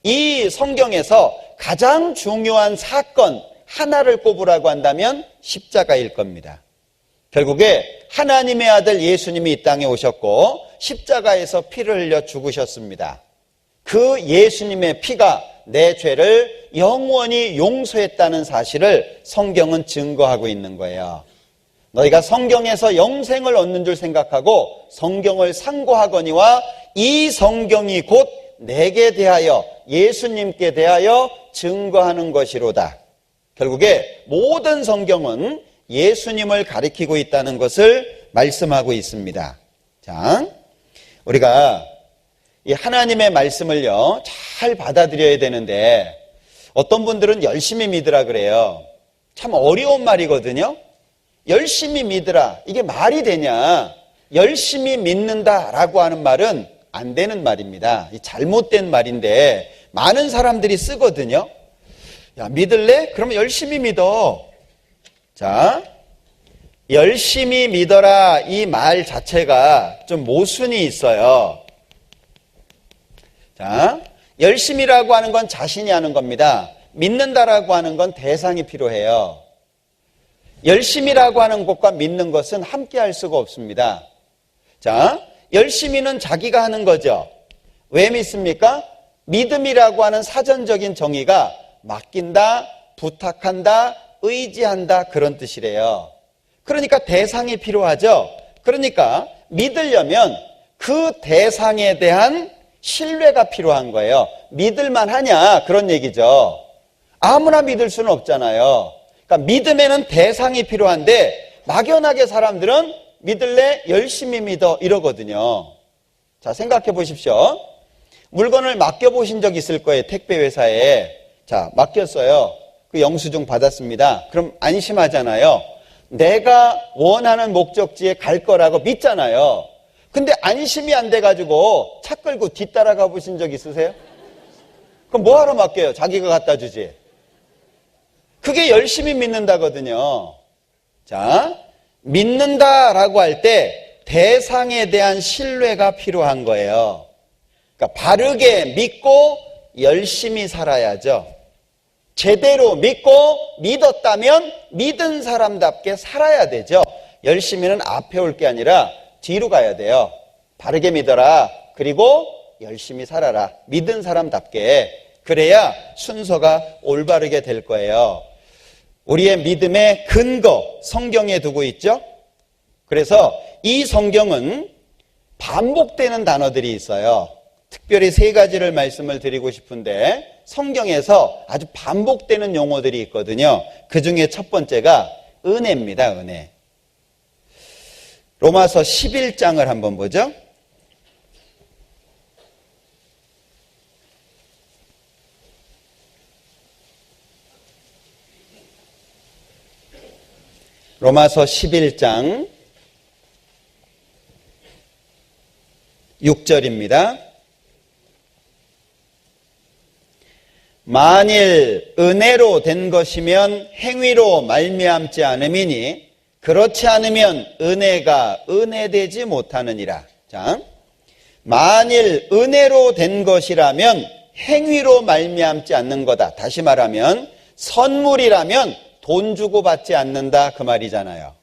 S1: 이 성경에서 가장 중요한 사건 하나를 꼽으라고 한다면 십자가일 겁니다. 결국에 하나님의 아들 예수님이 이 땅에 오셨고 십자가에서 피를 흘려 죽으셨습니다. 그 예수님의 피가 내 죄를 영원히 용서했다는 사실을 성경은 증거하고 있는 거예요. 너희가 성경에서 영생을 얻는 줄 생각하고 성경을 상고하거니와 이 성경이 곧 내게 대하여 예수님께 대하여 증거하는 것이로다. 결국에 모든 성경은 예수님을 가리키고 있다는 것을 말씀하고 있습니다. 자, 우리가 이 하나님의 말씀을요 잘 받아들여야 되는데 어떤 분들은 열심히 믿으라 그래요. 참 어려운 말이거든요. 열심히 믿으라, 이게 말이 되냐? 열심히 믿는다라고 하는 말은 안 되는 말입니다. 잘못된 말인데 많은 사람들이 쓰거든요. 야, 믿을래? 그러면 열심히 믿어. 자, 열심히 믿어라 이 말 자체가 좀 모순이 있어요. 자, 열심히라고 하는 건 자신이 하는 겁니다. 믿는다라고 하는 건 대상이 필요해요. 열심히라고 하는 것과 믿는 것은 함께 할 수가 없습니다. 자, 열심히는 자기가 하는 거죠. 왜 믿습니까? 믿음이라고 하는 사전적인 정의가 맡긴다, 부탁한다, 의지한다 그런 뜻이래요. 그러니까 대상이 필요하죠. 그러니까 믿으려면 그 대상에 대한 신뢰가 필요한 거예요. 믿을만 하냐 그런 얘기죠. 아무나 믿을 수는 없잖아요. 그러니까 믿음에는 대상이 필요한데 막연하게 사람들은 믿을래? 열심히 믿어 이러거든요. 자, 생각해 보십시오. 물건을 맡겨보신 적 있을 거예요. 택배 회사에. 자, 맡겼어요. 그 영수증 받았습니다. 그럼 안심하잖아요. 내가 원하는 목적지에 갈 거라고 믿잖아요. 근데 안심이 안 돼가지고 차 끌고 뒤따라가 보신 적 있으세요? 그럼 뭐하러 맡겨요? 자기가 갖다 주지. 그게 열심히 믿는다거든요. 자, 믿는다라고 할 때 대상에 대한 신뢰가 필요한 거예요. 그러니까 바르게 믿고 열심히 살아야죠. 제대로 믿고 믿었다면 믿은 사람답게 살아야 되죠. 열심히는 앞에 올 게 아니라 뒤로 가야 돼요. 바르게 믿어라. 그리고 열심히 살아라. 믿은 사람답게. 그래야 순서가 올바르게 될 거예요. 우리의 믿음의 근거 성경에 두고 있죠. 그래서 이 성경은 반복되는 단어들이 있어요. 특별히 세 가지를 말씀을 드리고 싶은데 성경에서 아주 반복되는 용어들이 있거든요. 그 중에 첫 번째가 은혜입니다. 은혜. 로마서 11장을 한번 보죠. 로마서 11장 6절입니다. 만일 은혜로 된 것이면 행위로 말미암지 않음이니 그렇지 않으면 은혜가 은혜되지 못하느니라. 자, 만일 은혜로 된 것이라면 행위로 말미암지 않는 거다. 다시 말하면 선물이라면 돈 주고 받지 않는다 그 말이잖아요.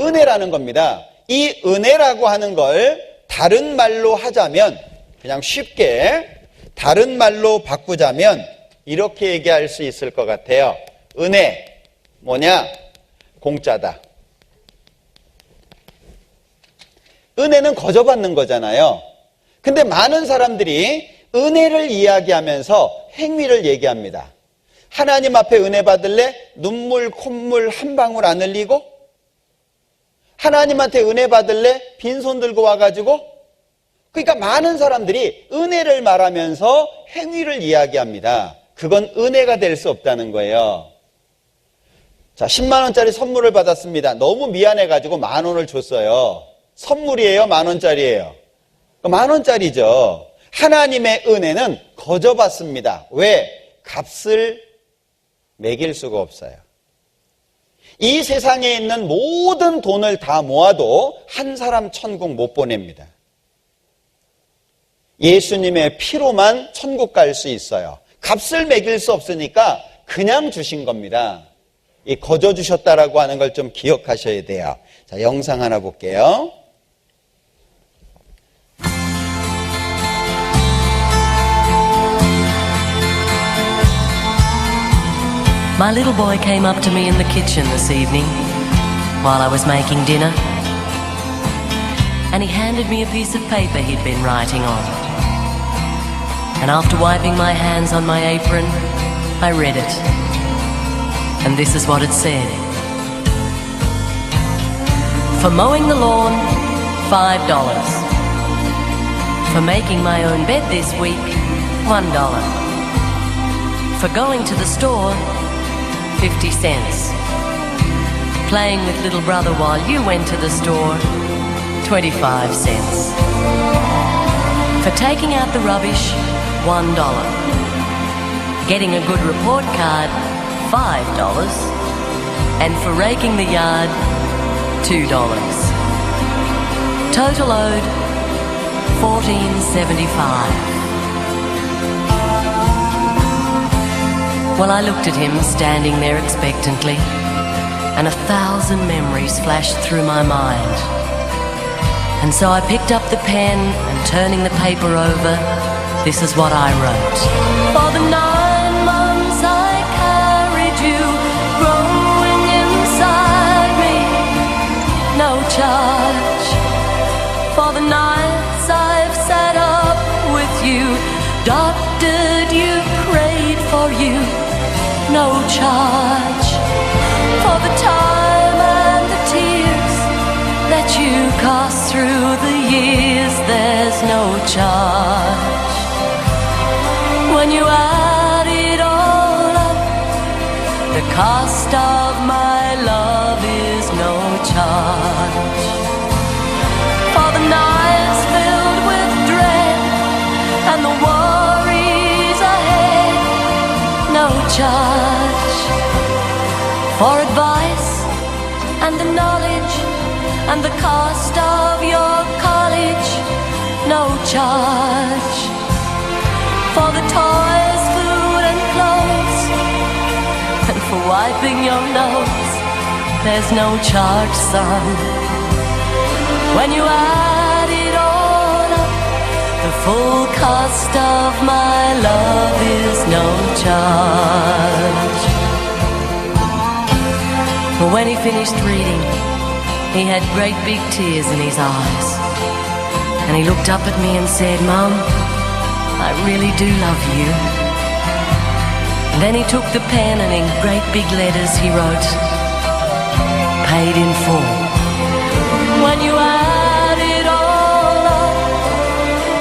S1: 은혜라는 겁니다. 이 은혜라고 하는 걸 다른 말로 하자면, 그냥 쉽게 다른 말로 바꾸자면 이렇게 얘기할 수 있을 것 같아요. 은혜, 뭐냐? 공짜다. 은혜는 거저 받는 거잖아요. 근데 많은 사람들이 은혜를 이야기하면서 행위를 얘기합니다. 하나님 앞에 은혜 받을래? 눈물, 콧물 한 방울 안 흘리고? 하나님한테 은혜 받을래? 빈손 들고 와가지고? 그러니까 많은 사람들이 은혜를 말하면서 행위를 이야기합니다. 그건 은혜가 될 수 없다는 거예요. 자, 10만 원짜리 선물을 받았습니다. 너무 미안해가지고 10,000원을 줬어요. 선물이에요? 10,000원짜리예요? 10,000원짜리죠. 하나님의 은혜는 거저 받습니다. 왜? 값을 매길 수가 없어요. 이 세상에 있는 모든 돈을 다 모아도 한 사람 천국 못 보냅니다. 예수님의 피로만 천국 갈 수 있어요. 값을 매길 수 없으니까 그냥 주신 겁니다. 이 거저 주셨다라고 하는 걸 좀 기억하셔야 돼요. 자, 영상 하나 볼게요.
S2: My little boy came up to me in the kitchen this evening while I was making dinner, and he handed me a piece of paper he'd been writing on. And after wiping my hands on my apron, I read it. And this is what it said. For mowing the lawn, $5. For making my own bed this week, $1. For going to the store, 50 cents. Playing with little brother while you went to the store, 25 cents. For taking out the rubbish, $1. Getting a good report card, $5. And for raking the yard, $2. Total owed, $14.75. Well, I looked at him standing there expectantly, and 1,000 memories flashed through my mind. And so I picked up the pen, and turning the paper over, this is what I wrote. For the 9 months I carried you, growing inside me, no charge. For the nights I've sat up with you, doctored you, prayed for you, no charge. For the time and the tears that you cost through the years, there's no charge. When you add it all up, the cost of my love is no charge. For the nights filled with dread and the worries ahead, no charge. For advice and the knowledge and the cost of your college, no charge. For the toys, food and clothes, and for wiping your nose, there's no charge, son. When you add it all up, the full cost of my love is no charge. But when he finished reading, he had great big tears in his eyes. And he looked up at me and said, Mum, I really do love you. And then he took the pen and in great big letters he wrote, paid in full. When you add it all up,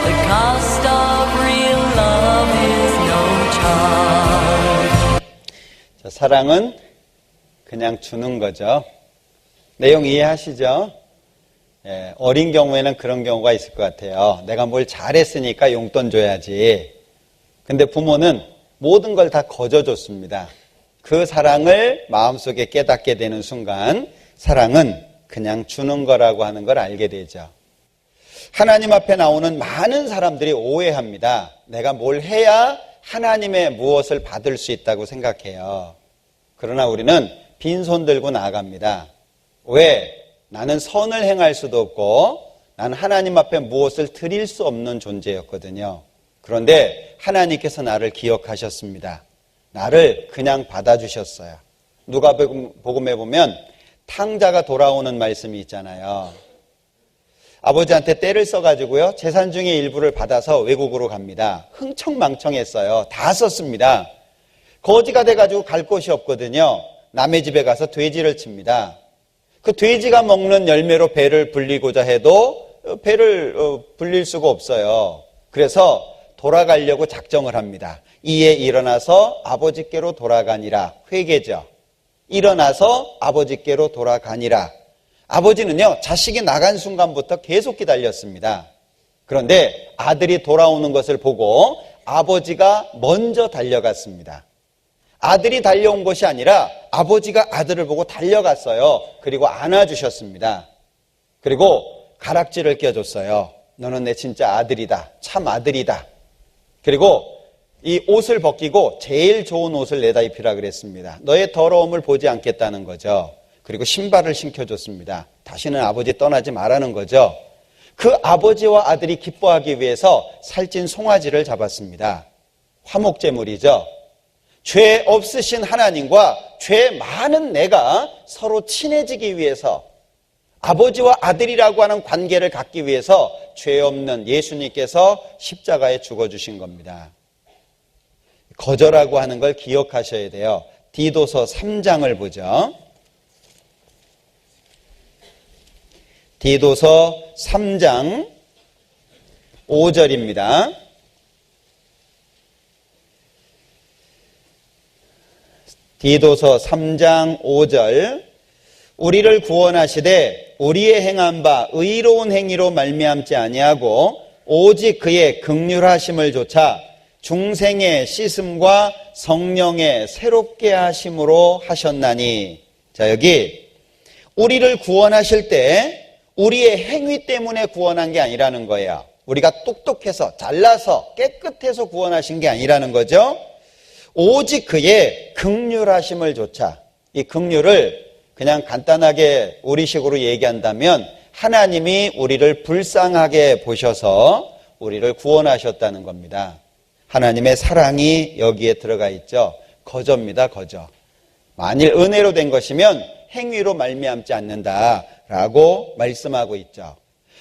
S2: the cost of real love is no charge.
S1: 자, 사랑은 그냥 주는 거죠. 내용 이해하시죠? 예, 어린 경우에는 그런 경우가 있을 것 같아요. 내가 뭘 잘했으니까 용돈 줘야지. 근데 부모는 모든 걸 다 거저 줬습니다. 그 사랑을 마음속에 깨닫게 되는 순간 사랑은 그냥 주는 거라고 하는 걸 알게 되죠. 하나님 앞에 나오는 많은 사람들이 오해합니다. 내가 뭘 해야 하나님의 무엇을 받을 수 있다고 생각해요. 그러나 우리는 빈손 들고 나아갑니다. 왜? 나는 선을 행할 수도 없고 나는 하나님 앞에 무엇을 드릴 수 없는 존재였거든요. 그런데 하나님께서 나를 기억하셨습니다. 나를 그냥 받아주셨어요. 누가복음에 보면 탕자가 돌아오는 말씀이 있잖아요. 아버지한테 떼를 써가지고요, 재산 중에 일부를 받아서 외국으로 갑니다. 흥청망청했어요. 다 썼습니다. 거지가 돼가지고 갈 곳이 없거든요. 남의 집에 가서 돼지를 칩니다. 그 돼지가 먹는 열매로 배를 불리고자 해도 배를 불릴 수가 없어요. 그래서 돌아가려고 작정을 합니다. 이에 일어나서 아버지께로 돌아가니라. 회개죠. 일어나서 아버지께로 돌아가니라. 아버지는요, 자식이 나간 순간부터 계속 기다렸습니다. 그런데 아들이 돌아오는 것을 보고 아버지가 먼저 달려갔습니다. 아들이 달려온 것이 아니라 아버지가 아들을 보고 달려갔어요. 그리고 안아주셨습니다. 그리고 가락지를 껴줬어요. 너는 내 진짜 아들이다. 참 아들이다. 그리고 이 옷을 벗기고 제일 좋은 옷을 내다 입히라 그랬습니다. 너의 더러움을 보지 않겠다는 거죠. 그리고 신발을 신겨줬습니다. 다시는 아버지 떠나지 말라는 거죠. 그 아버지와 아들이 기뻐하기 위해서 살찐 송아지를 잡았습니다. 화목제물이죠. 죄 없으신 하나님과 죄 많은 내가 서로 친해지기 위해서, 아버지와 아들이라고 하는 관계를 갖기 위해서 죄 없는 예수님께서 십자가에 죽어주신 겁니다. 거저라고 하는 걸 기억하셔야 돼요. 디도서 3장을 보죠. 디도서 3장 5절입니다. 디도서 3장 5절. 우리를 구원하시되 우리의 행한 바 의로운 행위로 말미암지 아니하고 오직 그의 긍휼하심을 조차 중생의 씻음과 성령의 새롭게 하심으로 하셨나니. 자, 여기 우리를 구원하실 때 우리의 행위 때문에 구원한 게 아니라는 거예요. 우리가 똑똑해서 잘나서 깨끗해서 구원하신 게 아니라는 거죠. 오직 그의 긍휼하심을 조차. 이 긍휼을 그냥 간단하게 우리식으로 얘기한다면 하나님이 우리를 불쌍하게 보셔서 우리를 구원하셨다는 겁니다. 하나님의 사랑이 여기에 들어가 있죠. 거저입니다. 거저. 만일 은혜로 된 것이면 행위로 말미암지 않는다라고 말씀하고 있죠.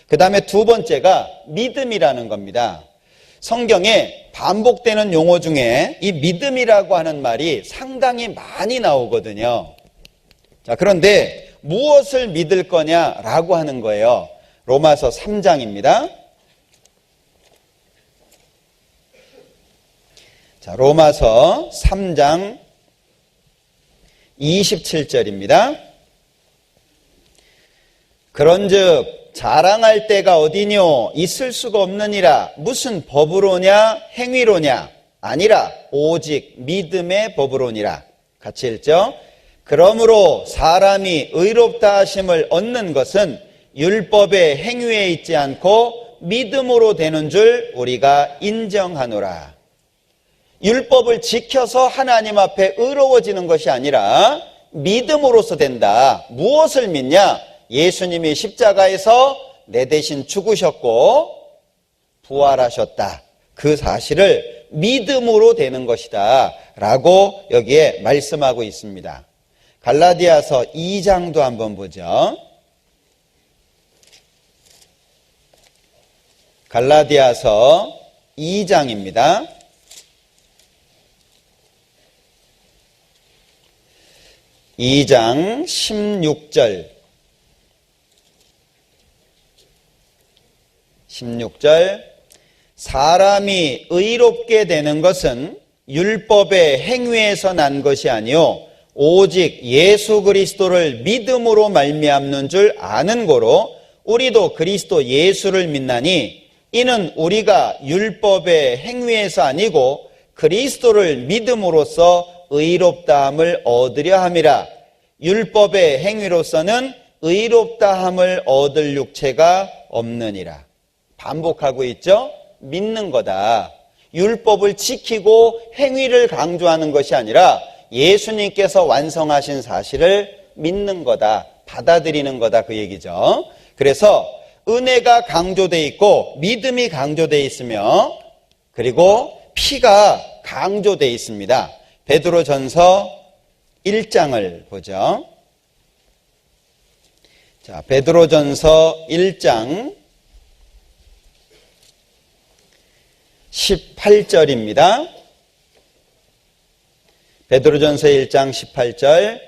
S1: 그 다음에 두 번째가 믿음이라는 겁니다. 성경에 반복되는 용어 중에 이 믿음이라고 하는 말이 상당히 많이 나오거든요. 자, 그런데 무엇을 믿을 거냐라고 하는 거예요. 로마서 3장입니다. 자, 로마서 3장 27절입니다. 그런즉 자랑할 때가 어디뇨? 있을 수가 없느니라. 무슨 법으로냐? 행위로냐? 아니라 오직 믿음의 법으로니라. 같이 읽죠. 그러므로 사람이 의롭다 하심을 얻는 것은 율법의 행위에 있지 않고 믿음으로 되는 줄 우리가 인정하노라. 율법을 지켜서 하나님 앞에 의로워지는 것이 아니라 믿음으로서 된다. 무엇을 믿냐? 예수님이 십자가에서 내 대신 죽으셨고 부활하셨다. 그 사실을 믿음으로 되는 것이다 라고 여기에 말씀하고 있습니다. 갈라디아서 2장도 한번 보죠. 갈라디아서 2장입니다. 2장 16절 16절 사람이 의롭게 되는 것은 율법의 행위에서 난 것이 아니요 오직 예수 그리스도를 믿음으로 말미암는 줄 아는 고로 우리도 그리스도 예수를 믿나니 이는 우리가 율법의 행위에서 아니고 그리스도를 믿음으로써 의롭다함을 얻으려 함이라. 율법의 행위로서는 의롭다함을 얻을 육체가 없느니라. 반복하고 있죠? 믿는 거다. 율법을 지키고 행위를 강조하는 것이 아니라 예수님께서 완성하신 사실을 믿는 거다. 받아들이는 거다 그 얘기죠. 그래서 은혜가 강조되어 있고 믿음이 강조되어 있으며 그리고 피가 강조되어 있습니다. 베드로전서 1장을 보죠. 자, 베드로전서 1장 18절입니다. 베드로전서 1장 18절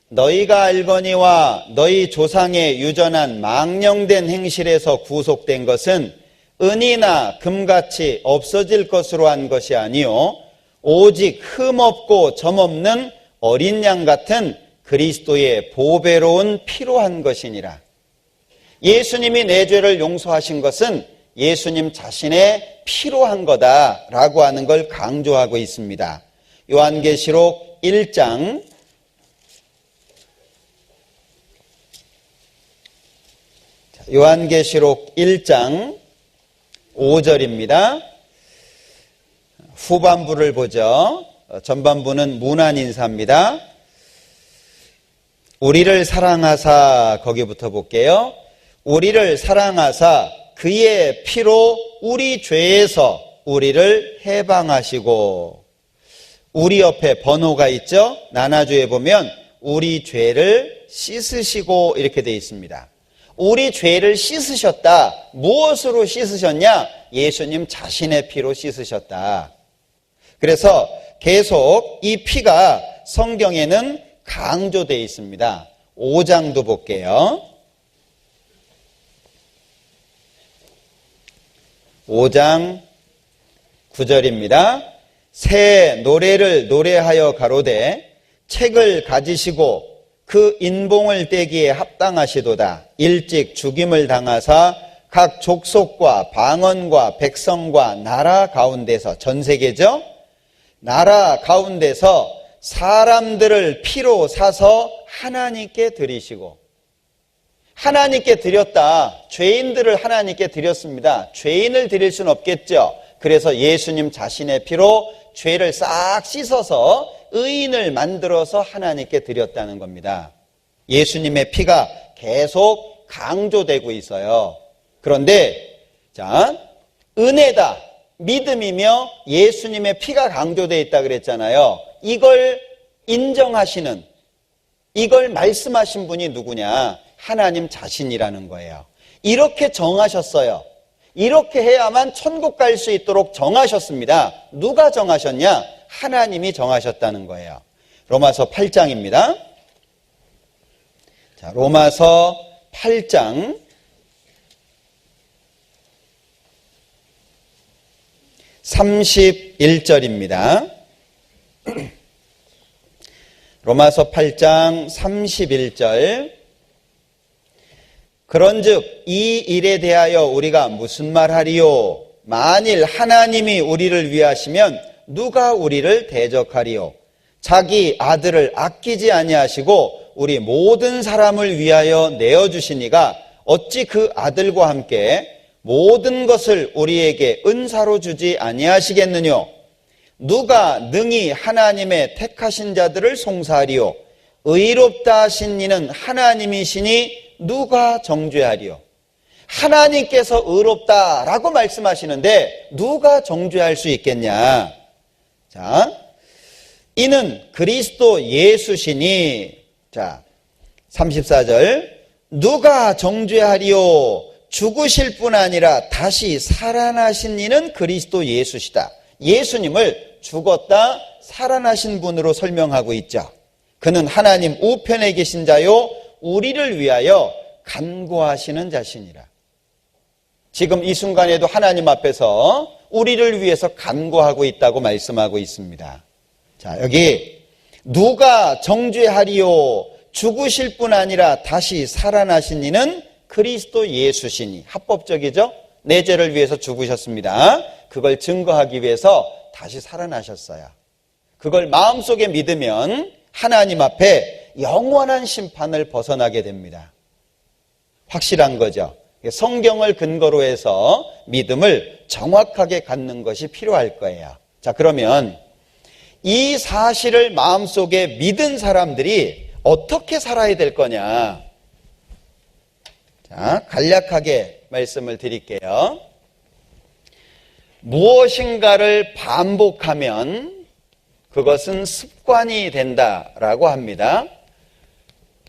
S1: 너희가 알거니와 너희 조상의 유전한 망령된 행실에서 구속된 것은 은이나 금같이 없어질 것으로 한 것이 아니요 오직 흠없고 점없는 어린 양 같은 그리스도의 보배로운 피로 한 것이니라. 예수님이 내 죄를 용서하신 것은 예수님 자신의 피로 한 거다라고 하는 걸 강조하고 있습니다. 요한계시록 1장 5절입니다. 후반부를 보죠. 전반부는 문안 인사입니다. 우리를 사랑하사, 거기부터 볼게요. 우리를 사랑하사 그의 피로 우리 죄에서 우리를 해방하시고, 우리 옆에 번호가 있죠. 나나주에 보면 우리 죄를 씻으시고 이렇게 되어 있습니다. 우리 죄를 씻으셨다. 무엇으로 씻으셨냐? 예수님 자신의 피로 씻으셨다. 그래서 계속 이 피가 성경에는 강조되어 있습니다. 5장도 볼게요. 5장 9절입니다. 새 노래를 노래하여 가로되 책을 가지시고 그 인봉을 떼기에 합당하시도다. 일찍 죽임을 당하사 각 족속과 방언과 백성과 나라 가운데서, 전 세계죠? 나라 가운데서 사람들을 피로 사서 하나님께 드리시고, 하나님께 드렸다. 죄인들을 하나님께 드렸습니다. 죄인을 드릴 수는 없겠죠. 그래서 예수님 자신의 피로 죄를 싹 씻어서 의인을 만들어서 하나님께 드렸다는 겁니다. 예수님의 피가 계속 강조되고 있어요. 그런데 자, 은혜다, 믿음이며 예수님의 피가 강조되어 있다 그랬잖아요. 이걸 인정하시는, 이걸 말씀하신 분이 누구냐? 하나님 자신이라는 거예요. 이렇게 정하셨어요. 이렇게 해야만 천국 갈 수 있도록 정하셨습니다. 누가 정하셨냐? 하나님이 정하셨다는 거예요. 로마서 8장입니다. 자, 로마서 8장 31절입니다. 로마서 8장 31절. 그런즉 이 일에 대하여 우리가 무슨 말하리요? 만일 하나님이 우리를 위하시면 누가 우리를 대적하리요? 자기 아들을 아끼지 아니하시고 우리 모든 사람을 위하여 내어주시니가 어찌 그 아들과 함께 모든 것을 우리에게 은사로 주지 아니하시겠느뇨? 누가 능히 하나님의 택하신 자들을 송사하리요? 의롭다 하신 이는 하나님이시니 누가 정죄하리요? 하나님께서 의롭다라고 말씀하시는데 누가 정죄할 수 있겠냐? 자, 이는 그리스도 예수시니, 자, 34절, 누가 정죄하리요? 죽으실 뿐 아니라 다시 살아나신 이는 그리스도 예수시다. 예수님을 죽었다 살아나신 분으로 설명하고 있죠. 그는 하나님 우편에 계신 자요 우리를 위하여 간구하시는 자신이라. 지금 이 순간에도 하나님 앞에서 우리를 위해서 간구하고 있다고 말씀하고 있습니다. 자, 여기 누가 정죄하리요? 죽으실 뿐 아니라 다시 살아나신 이는 그리스도 예수시니. 합법적이죠? 내 죄를 위해서 죽으셨습니다. 그걸 증거하기 위해서 다시 살아나셨어요. 그걸 마음속에 믿으면 하나님 앞에 영원한 심판을 벗어나게 됩니다. 확실한 거죠. 성경을 근거로 해서 믿음을 정확하게 갖는 것이 필요할 거예요. 자, 그러면 이 사실을 마음속에 믿은 사람들이 어떻게 살아야 될 거냐? 자, 간략하게 말씀을 드릴게요. 무엇인가를 반복하면 그것은 습관이 된다라고 합니다.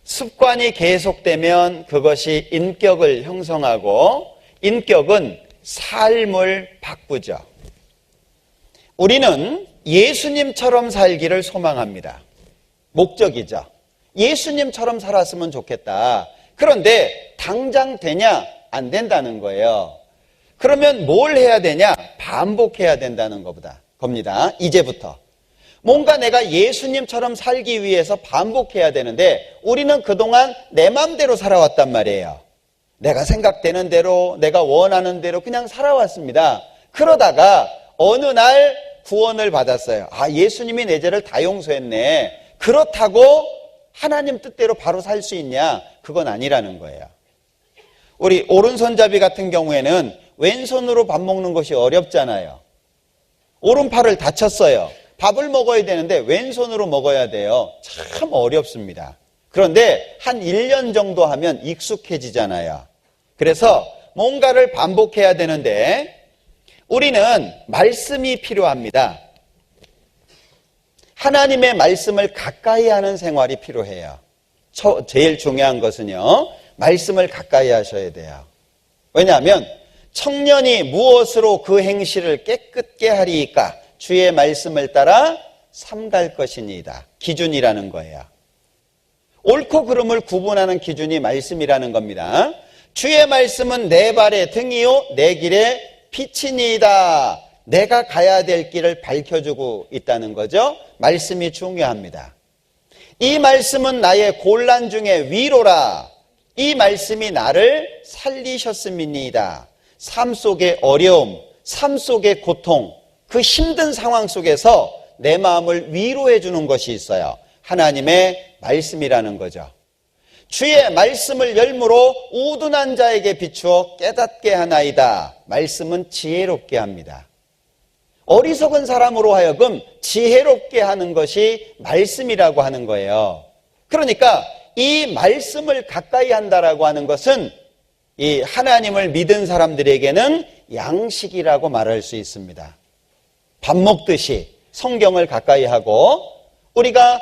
S1: 습관이 계속되면 그것이 인격을 형성하고 인격은 삶을 바꾸죠. 우리는 예수님처럼 살기를 소망합니다. 목적이죠. 예수님처럼 살았으면 좋겠다. 그런데 당장 되냐? 안 된다는 거예요. 그러면 뭘 해야 되냐? 반복해야 된다는 겁니다. 이제부터. 뭔가 내가 예수님처럼 살기 위해서 반복해야 되는데 우리는 그동안 내 마음대로 살아왔단 말이에요. 내가 생각되는 대로, 내가 원하는 대로 그냥 살아왔습니다. 그러다가 어느 날 구원을 받았어요. 아, 예수님이 내 죄를 다 용서했네. 그렇다고 하나님 뜻대로 바로 살 수 있냐? 그건 아니라는 거예요. 우리 오른손잡이 같은 경우에는 왼손으로 밥 먹는 것이 어렵잖아요. 오른팔을 다쳤어요. 밥을 먹어야 되는데 왼손으로 먹어야 돼요. 참 어렵습니다. 그런데 한 1년 정도 하면 익숙해지잖아요. 그래서 뭔가를 반복해야 되는데 우리는 말씀이 필요합니다. 하나님의 말씀을 가까이 하는 생활이 필요해요. 제일 중요한 것은요, 말씀을 가까이 하셔야 돼요. 왜냐하면 청년이 무엇으로 그 행실을 깨끗게 하리이까? 주의 말씀을 따라 삼갈 것이니이다. 기준이라는 거예요. 옳고 그름을 구분하는 기준이 말씀이라는 겁니다. 주의 말씀은 내 발의 등이요 내 길의 빛이니이다. 내가 가야 될 길을 밝혀주고 있다는 거죠. 말씀이 중요합니다. 이 말씀은 나의 곤란 중에 위로라. 이 말씀이 나를 살리셨음이니이다. 삶 속의 어려움, 삶 속의 고통, 그 힘든 상황 속에서 내 마음을 위로해 주는 것이 있어요. 하나님의 말씀이라는 거죠. 주의 말씀을 열무로 우둔한 자에게 비추어 깨닫게 하나이다. 말씀은 지혜롭게 합니다. 어리석은 사람으로 하여금 지혜롭게 하는 것이 말씀이라고 하는 거예요. 그러니까 이 말씀을 가까이 한다라고 하는 것은 이 하나님을 믿은 사람들에게는 양식이라고 말할 수 있습니다. 밥 먹듯이 성경을 가까이 하고 우리가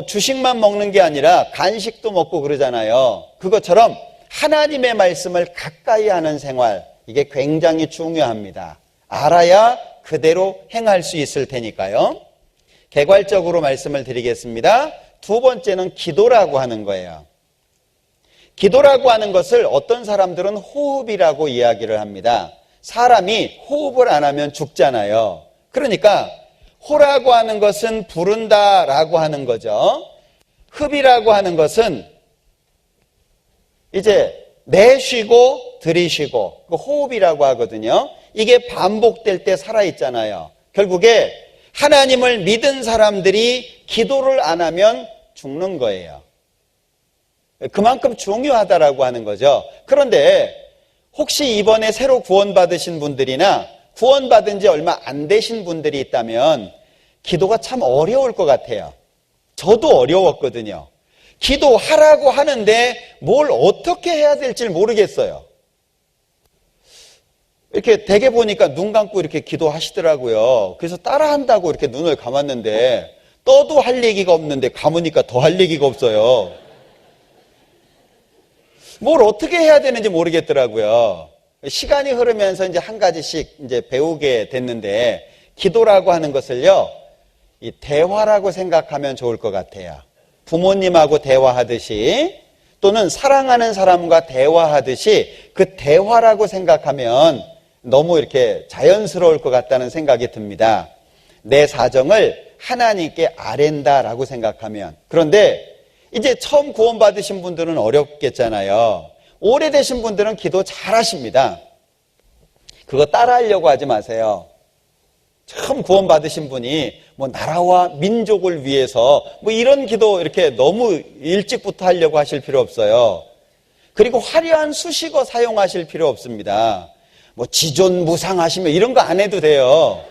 S1: 주식만 먹는 게 아니라 간식도 먹고 그러잖아요. 그것처럼 하나님의 말씀을 가까이 하는 생활, 이게 굉장히 중요합니다. 알아야 그대로 행할 수 있을 테니까요. 개괄적으로 말씀을 드리겠습니다. 두 번째는 기도라고 하는 거예요. 기도라고 하는 것을 어떤 사람들은 호흡이라고 이야기를 합니다. 사람이 호흡을 안 하면 죽잖아요. 그러니까 호라고 하는 것은 부른다라고 하는 거죠. 흡이라고 하는 것은 이제 내쉬고 들이쉬고 그 호흡이라고 하거든요. 이게 반복될 때 살아있잖아요. 결국에 하나님을 믿은 사람들이 기도를 안 하면 죽는 거예요. 그만큼 중요하다라고 하는 거죠. 그런데 혹시 이번에 새로 구원받으신 분들이나 구원받은 지 얼마 안 되신 분들이 있다면 기도가 참 어려울 것 같아요. 저도 어려웠거든요. 기도하라고 하는데 뭘 어떻게 해야 될지 모르겠어요. 이렇게 대개 보니까 눈 감고 이렇게 기도하시더라고요. 그래서 따라한다고 이렇게 눈을 감았는데 떠도 할 얘기가 없는데 감으니까 더 할 얘기가 없어요. 뭘 어떻게 해야 되는지 모르겠더라고요. 시간이 흐르면서 이제 한 가지씩 이제 배우게 됐는데 기도라고 하는 것을요, 이 대화라고 생각하면 좋을 것 같아요. 부모님하고 대화하듯이 또는 사랑하는 사람과 대화하듯이 그 대화라고 생각하면 너무 이렇게 자연스러울 것 같다는 생각이 듭니다. 내 사정을 하나님께 아랜다라고 생각하면. 그런데 이제 처음 구원받으신 분들은 어렵겠잖아요. 오래되신 분들은 기도 잘하십니다. 그거 따라하려고 하지 마세요. 처음 구원받으신 분이 나라와 민족을 위해서 이런 기도 이렇게 너무 일찍부터 하려고 하실 필요 없어요. 그리고 화려한 수식어 사용하실 필요 없습니다. 지존무상하시면 이런 거 안 해도 돼요.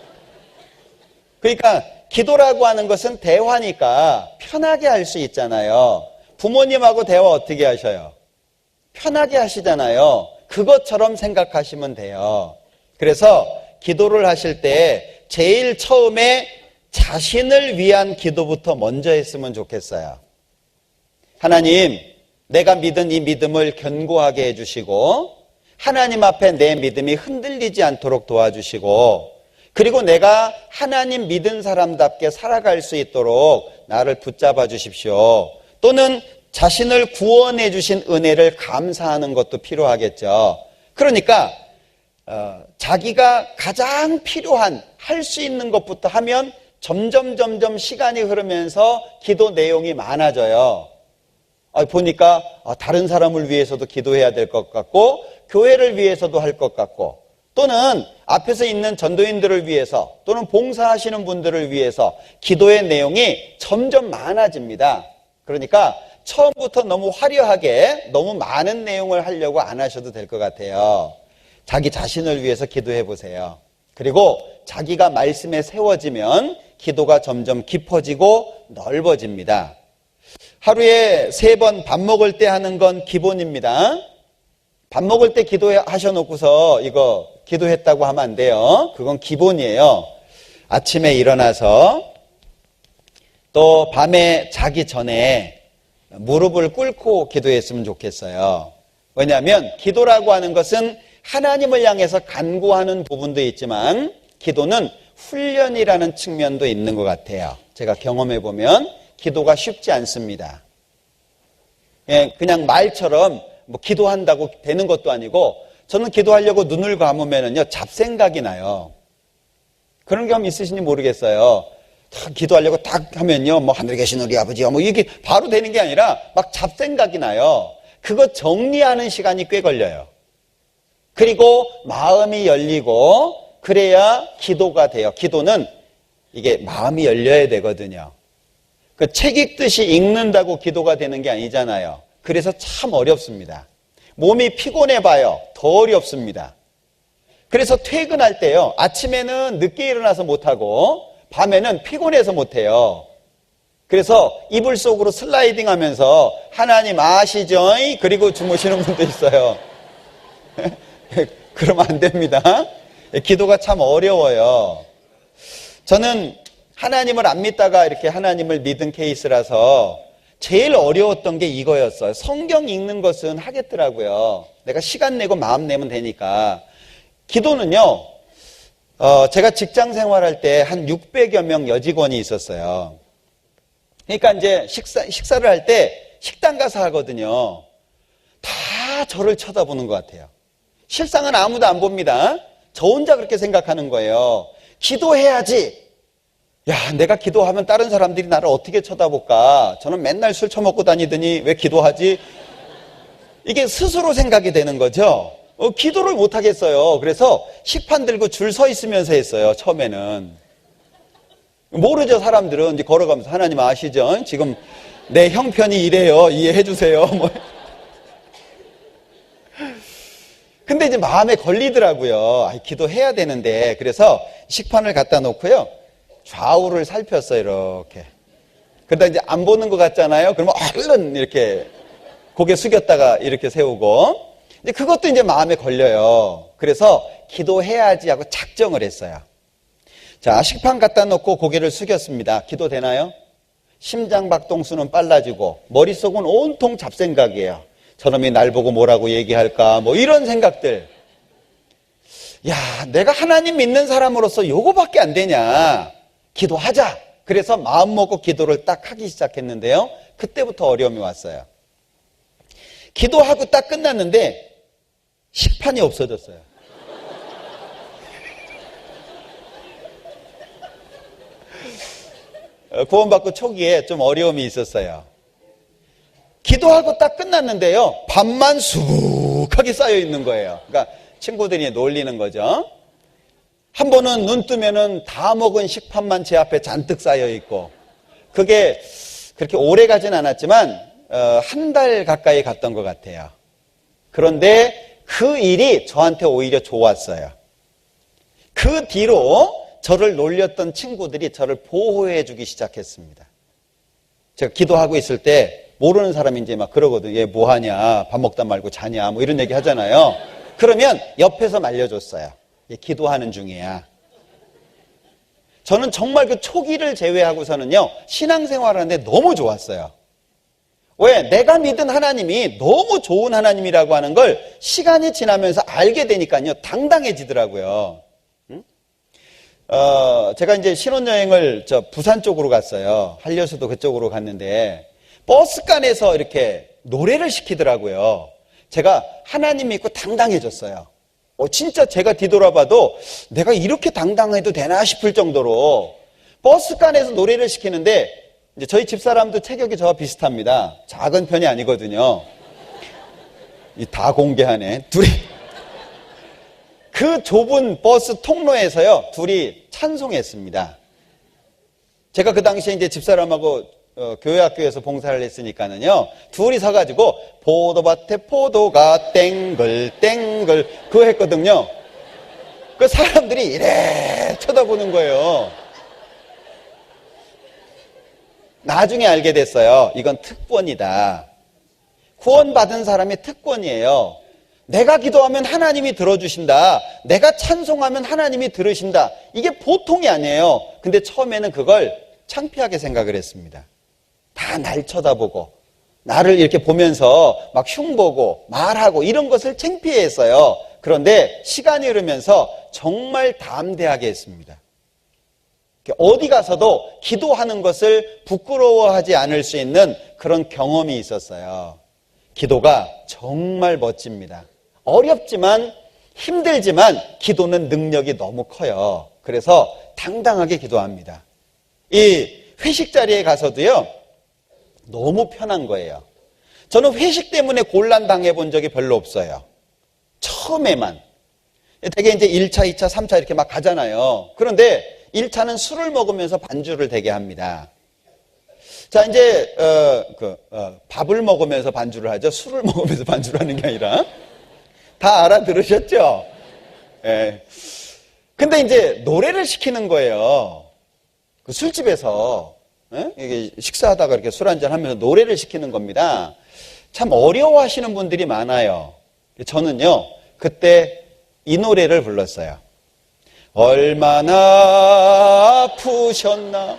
S1: 그러니까 기도라고 하는 것은 대화니까 편하게 할 수 있잖아요. 부모님하고 대화 어떻게 하셔요? 편하게 하시잖아요. 그것처럼 생각하시면 돼요. 그래서 기도를 하실 때 제일 처음에 자신을 위한 기도부터 먼저 했으면 좋겠어요. 하나님, 내가 믿은 이 믿음을 견고하게 해주시고 하나님 앞에 내 믿음이 흔들리지 않도록 도와주시고 그리고 내가 하나님 믿은 사람답게 살아갈 수 있도록 나를 붙잡아 주십시오. 또는 자신을 구원해 주신 은혜를 감사하는 것도 필요하겠죠. 그러니까 자기가 가장 필요한 할 수 있는 것부터 하면 점점 시간이 흐르면서 기도 내용이 많아져요. 보니까 다른 사람을 위해서도 기도해야 될 것 같고 교회를 위해서도 할 것 같고 또는 앞에서 있는 전도인들을 위해서 또는 봉사하시는 분들을 위해서 기도의 내용이 점점 많아집니다. 그러니까 처음부터 너무 화려하게 너무 많은 내용을 하려고 안 하셔도 될 것 같아요. 자기 자신을 위해서 기도해 보세요. 그리고 자기가 말씀에 세워지면 기도가 점점 깊어지고 넓어집니다. 하루에 3번 밥 먹을 때 하는 건 기본입니다. 밥 먹을 때 기도하셔놓고서 이거 기도했다고 하면 안 돼요. 그건 기본이에요. 아침에 일어나서 또 밤에 자기 전에 무릎을 꿇고 기도했으면 좋겠어요. 왜냐하면 기도라고 하는 것은 하나님을 향해서 간구하는 부분도 있지만 기도는 훈련이라는 측면도 있는 것 같아요. 제가 경험해 보면 기도가 쉽지 않습니다. 그냥 말처럼 뭐 기도한다고 되는 것도 아니고 저는 기도하려고 눈을 감으면요 잡생각이 나요. 그런 경험 있으신지 모르겠어요. 딱 기도하려고 딱 하면요 뭐 하늘에 계신 우리 아버지요 뭐 이게 바로 되는 게 아니라 막 잡생각이 나요. 그거 정리하는 시간이 꽤 걸려요. 그리고 마음이 열리고 그래야 기도가 돼요. 기도는 이게 마음이 열려야 되거든요. 그 책 읽듯이 읽는다고 기도가 되는 게 아니잖아요. 그래서 참 어렵습니다. 몸이 피곤해 봐요. 더 어렵습니다. 그래서 퇴근할 때요. 아침에는 늦게 일어나서 못하고 밤에는 피곤해서 못해요. 그래서 이불 속으로 슬라이딩 하면서 하나님 아시죠? 그리고 주무시는 분도 있어요. 그러면 안 됩니다. 기도가 참 어려워요. 저는 하나님을 안 믿다가 이렇게 하나님을 믿은 케이스라서 제일 어려웠던 게 이거였어요. 성경 읽는 것은 하겠더라고요. 내가 시간 내고 마음 내면 되니까. 기도는요, 제가 직장 생활할 때 한 600여 명 여직원이 있었어요. 그러니까 이제 식사를 할 때 식당 가서 하거든요. 다 저를 쳐다보는 것 같아요. 실상은 아무도 안 봅니다. 저 혼자 그렇게 생각하는 거예요. 기도해야지. 야, 내가 기도하면 다른 사람들이 나를 어떻게 쳐다볼까? 저는 맨날 술 처먹고 다니더니 왜 기도하지? 이게 스스로 생각이 되는 거죠. 기도를 못 하겠어요. 그래서 식판 들고 줄 서 있으면서 했어요. 처음에는. 모르죠. 사람들은 이제 걸어가면서 하나님 아시죠? 지금 내 형편이 이래요. 이해해 주세요. 뭐. 근데 이제 마음에 걸리더라고요. 기도해야 되는데. 그래서 식판을 갖다 놓고요. 좌우를 살폈어요. 이렇게. 그러다 이제 안 보는 것 같잖아요. 그러면 얼른 이렇게 고개 숙였다가 이렇게 세우고. 이제 그것도 이제 마음에 걸려요. 그래서 기도해야지 하고 작정을 했어요. 자, 식판 갖다 놓고 고개를 숙였습니다. 기도 되나요? 심장 박동수는 빨라지고 머릿속은 온통 잡생각이에요. 저놈이 날 보고 뭐라고 얘기할까 뭐 이런 생각들. 야, 내가 하나님 믿는 사람으로서 요거밖에 안 되냐. 기도하자. 그래서 마음 먹고 기도를 딱 하기 시작했는데요. 그때부터 어려움이 왔어요. 기도하고 딱 끝났는데 식판이 없어졌어요. 구원받고 초기에 좀 어려움이 있었어요. 기도하고 딱 끝났는데요. 밥만 수북하게 쌓여 있는 거예요. 그러니까 친구들이 놀리는 거죠. 한 번은 눈 뜨면은 다 먹은 식판만 제 앞에 잔뜩 쌓여 있고, 그게 그렇게 오래 가진 않았지만 한 달 가까이 갔던 것 같아요. 그런데 그 일이 저한테 오히려 좋았어요. 그 뒤로 저를 놀렸던 친구들이 저를 보호해 주기 시작했습니다. 제가 기도하고 있을 때 모르는 사람이 이제 막 그러거든. 얘 뭐 하냐? 밥 먹다 말고 자냐? 뭐 이런 얘기 하잖아요. 그러면 옆에서 말려줬어요. 얘 기도하는 중이야. 저는 정말 그 초기를 제외하고서는요, 신앙생활하는데 너무 좋았어요. 왜? 내가 믿은 하나님이 너무 좋은 하나님이라고 하는 걸 시간이 지나면서 알게 되니까요, 당당해지더라고요. 제가 이제 신혼여행을 부산 쪽으로 갔어요. 한려수도 그쪽으로 갔는데, 버스간에서 이렇게 노래를 시키더라고요. 제가 하나님 믿고 당당해졌어요. 진짜 제가 뒤돌아봐도 내가 이렇게 당당해도 되나 싶을 정도로 버스간에서 노래를 시키는데, 이제 저희 집사람도 체격이 저와 비슷합니다. 작은 편이 아니거든요. 다 공개하네. 둘이 그 좁은 버스 통로에서요, 둘이 찬송했습니다. 제가 그 당시에 이제 집사람하고 교회학교에서 봉사를 했으니까는요, 둘이 서가지고 포도밭에 포도가 땡글땡글 그거 했거든요. 그 사람들이 이래 쳐다보는 거예요. 나중에 알게 됐어요. 이건 특권이다. 구원받은 사람의 특권이에요. 내가 기도하면 하나님이 들어주신다. 내가 찬송하면 하나님이 들으신다. 이게 보통이 아니에요. 근데 처음에는 그걸 창피하게 생각을 했습니다. 다 날 쳐다보고 나를 이렇게 보면서 막 흉보고 말하고 이런 것을 창피해했어요. 그런데 시간이 흐르면서 정말 담대하게 했습니다. 어디 가서도 기도하는 것을 부끄러워하지 않을 수 있는 그런 경험이 있었어요. 기도가 정말 멋집니다. 어렵지만 힘들지만 기도는 능력이 너무 커요. 그래서 당당하게 기도합니다. 이 회식 자리에 가서도요, 너무 편한 거예요. 저는 회식 때문에 곤란 당해본 적이 별로 없어요. 처음에만. 되게 이제 1차, 2차, 3차 이렇게 막 가잖아요. 그런데 1차는 술을 먹으면서 반주를 되게 합니다. 자, 이제 밥을 먹으면서 반주를 하죠. 술을 먹으면서 반주를 하는 게 아니라. 다 알아들으셨죠? 예. 근데 이제 노래를 시키는 거예요. 그 술집에서. 예? 이게 식사하다가 이렇게 술 한잔 하면서 노래를 시키는 겁니다. 참 어려워하시는 분들이 많아요. 저는요, 그때 이 노래를 불렀어요. 얼마나 아프셨나.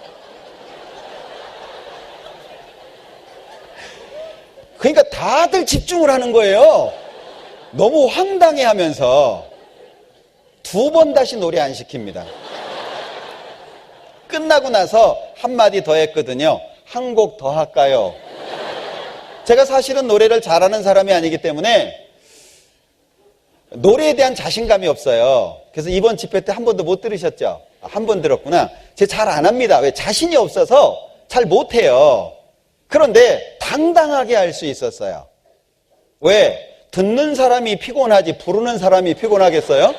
S1: 그러니까 다들 집중을 하는 거예요. 너무 황당해 하면서. 2번 다시 노래 안 시킵니다. 끝나고 나서 한마디 더 했거든요. 한 곡 더 할까요? 제가 사실은 노래를 잘하는 사람이 아니기 때문에 노래에 대한 자신감이 없어요. 그래서 이번 집회 때 한 번도 못 들으셨죠? 한 번 들었구나. 제가 잘 안 합니다. 왜? 자신이 없어서 잘 못해요. 그런데 당당하게 할 수 있었어요. 왜? 듣는 사람이 피곤하지 부르는 사람이 피곤하겠어요?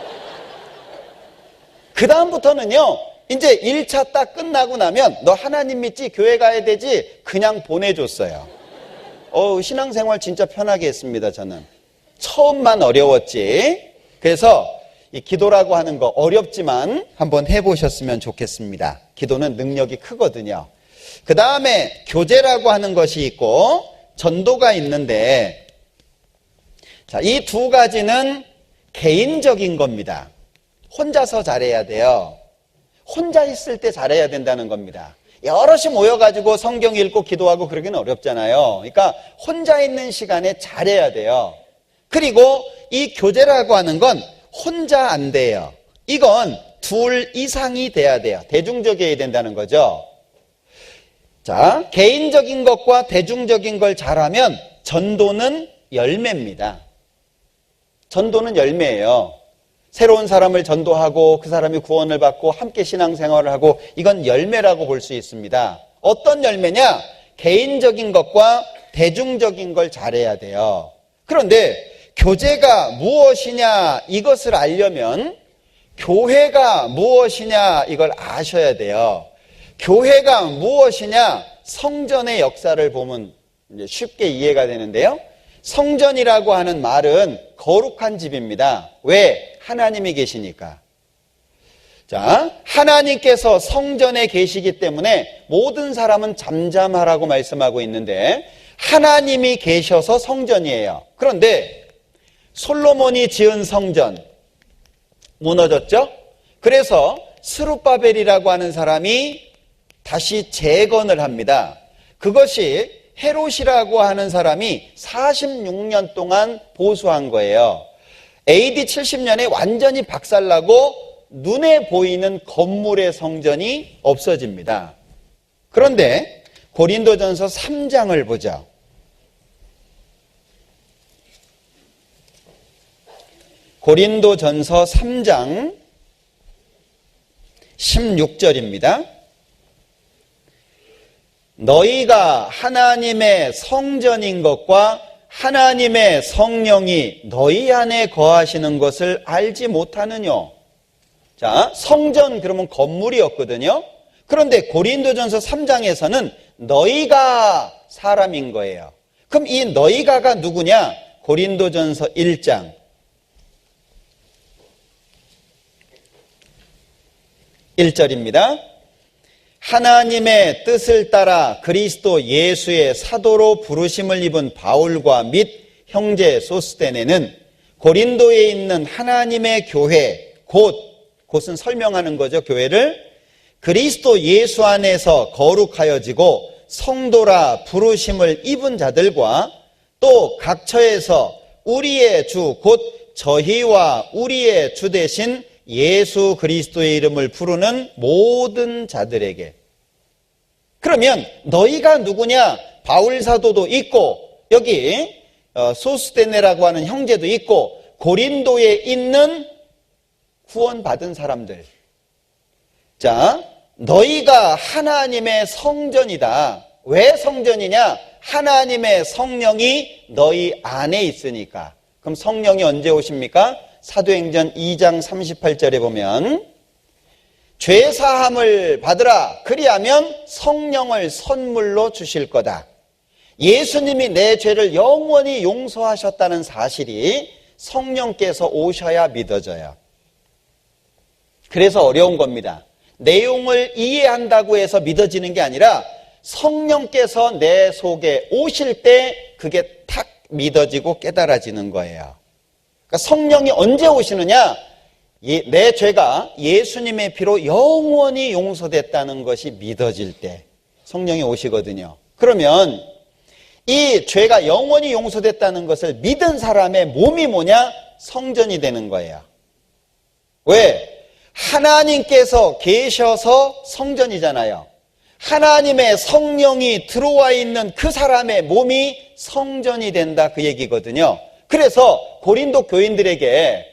S1: 그 다음부터는요, 이제 1차 딱 끝나고 나면 너 하나님 믿지? 교회 가야 되지? 그냥 보내줬어요. 신앙생활 진짜 편하게 했습니다, 저는. 처음만 어려웠지. 그래서 이 기도라고 하는 거 어렵지만 한번 해보셨으면 좋겠습니다. 기도는 능력이 크거든요. 그 다음에 교제라고 하는 것이 있고 전도가 있는데, 자, 이 두 가지는 개인적인 겁니다. 혼자서 잘해야 돼요. 혼자 있을 때 잘해야 된다는 겁니다. 여럿이 모여가지고 성경 읽고 기도하고 그러기는 어렵잖아요. 그러니까 혼자 있는 시간에 잘해야 돼요. 그리고 이 교제라고 하는 건 혼자 안 돼요. 이건 둘 이상이 돼야 돼요. 대중적이어야 된다는 거죠. 자, 개인적인 것과 대중적인 걸 잘하면 전도는 열매입니다. 전도는 열매예요. 새로운 사람을 전도하고 그 사람이 구원을 받고 함께 신앙생활을 하고, 이건 열매라고 볼 수 있습니다. 어떤 열매냐? 개인적인 것과 대중적인 걸 잘해야 돼요. 그런데 교제가 무엇이냐 이것을 알려면 교회가 무엇이냐 이걸 아셔야 돼요. 교회가 무엇이냐? 성전의 역사를 보면 이제 쉽게 이해가 되는데요. 성전이라고 하는 말은 거룩한 집입니다. 왜? 하나님이 계시니까. 자, 하나님께서 성전에 계시기 때문에 모든 사람은 잠잠하라고 말씀하고 있는데, 하나님이 계셔서 성전이에요. 그런데 솔로몬이 지은 성전 무너졌죠? 그래서 스룹바벨이라고 하는 사람이 다시 재건을 합니다. 그것이 헤롯이라고 하는 사람이 46년 동안 보수한 거예요. AD 70년에 완전히 박살나고 눈에 보이는 건물의 성전이 없어집니다. 그런데 고린도전서 3장을 보죠. 고린도전서 3장 16절입니다. 너희가 하나님의 성전인 것과 하나님의 성령이 너희 안에 거하시는 것을 알지 못하느뇨. 자, 성전 그러면 건물이었거든요. 그런데 고린도전서 3장에서는 너희가 사람인 거예요. 그럼 이 너희가가 누구냐? 고린도전서 1장 1절입니다. 하나님의 뜻을 따라 그리스도 예수의 사도로 부르심을 입은 바울과 및 형제 소스데네는 고린도에 있는 하나님의 교회, 곧은 설명하는 거죠. 교회를 그리스도 예수 안에서 거룩하여지고 성도라 부르심을 입은 자들과 또 각처에서 우리의 주 곧 저희와 우리의 주 되신 예수 그리스도의 이름을 부르는 모든 자들에게. 그러면 너희가 누구냐? 바울 사도도 있고 여기 소스데네라고 하는 형제도 있고 고린도에 있는 구원받은 사람들. 자, 너희가 하나님의 성전이다. 왜 성전이냐? 하나님의 성령이 너희 안에 있으니까. 그럼 성령이 언제 오십니까? 사도행전 2장 38절에 보면 죄사함을 받으라. 그리하면 성령을 선물로 주실 거다. 예수님이 내 죄를 영원히 용서하셨다는 사실이 성령께서 오셔야 믿어져요. 그래서 어려운 겁니다. 내용을 이해한다고 해서 믿어지는 게 아니라 성령께서 내 속에 오실 때 그게 탁 믿어지고 깨달아지는 거예요. 그러니까 성령이 언제 오시느냐? 내 죄가 예수님의 피로 영원히 용서됐다는 것이 믿어질 때 성령이 오시거든요. 그러면 이 죄가 영원히 용서됐다는 것을 믿은 사람의 몸이 뭐냐? 성전이 되는 거예요. 왜? 하나님께서 계셔서 성전이잖아요. 하나님의 성령이 들어와 있는 그 사람의 몸이 성전이 된다, 그 얘기거든요. 그래서 고린도 교인들에게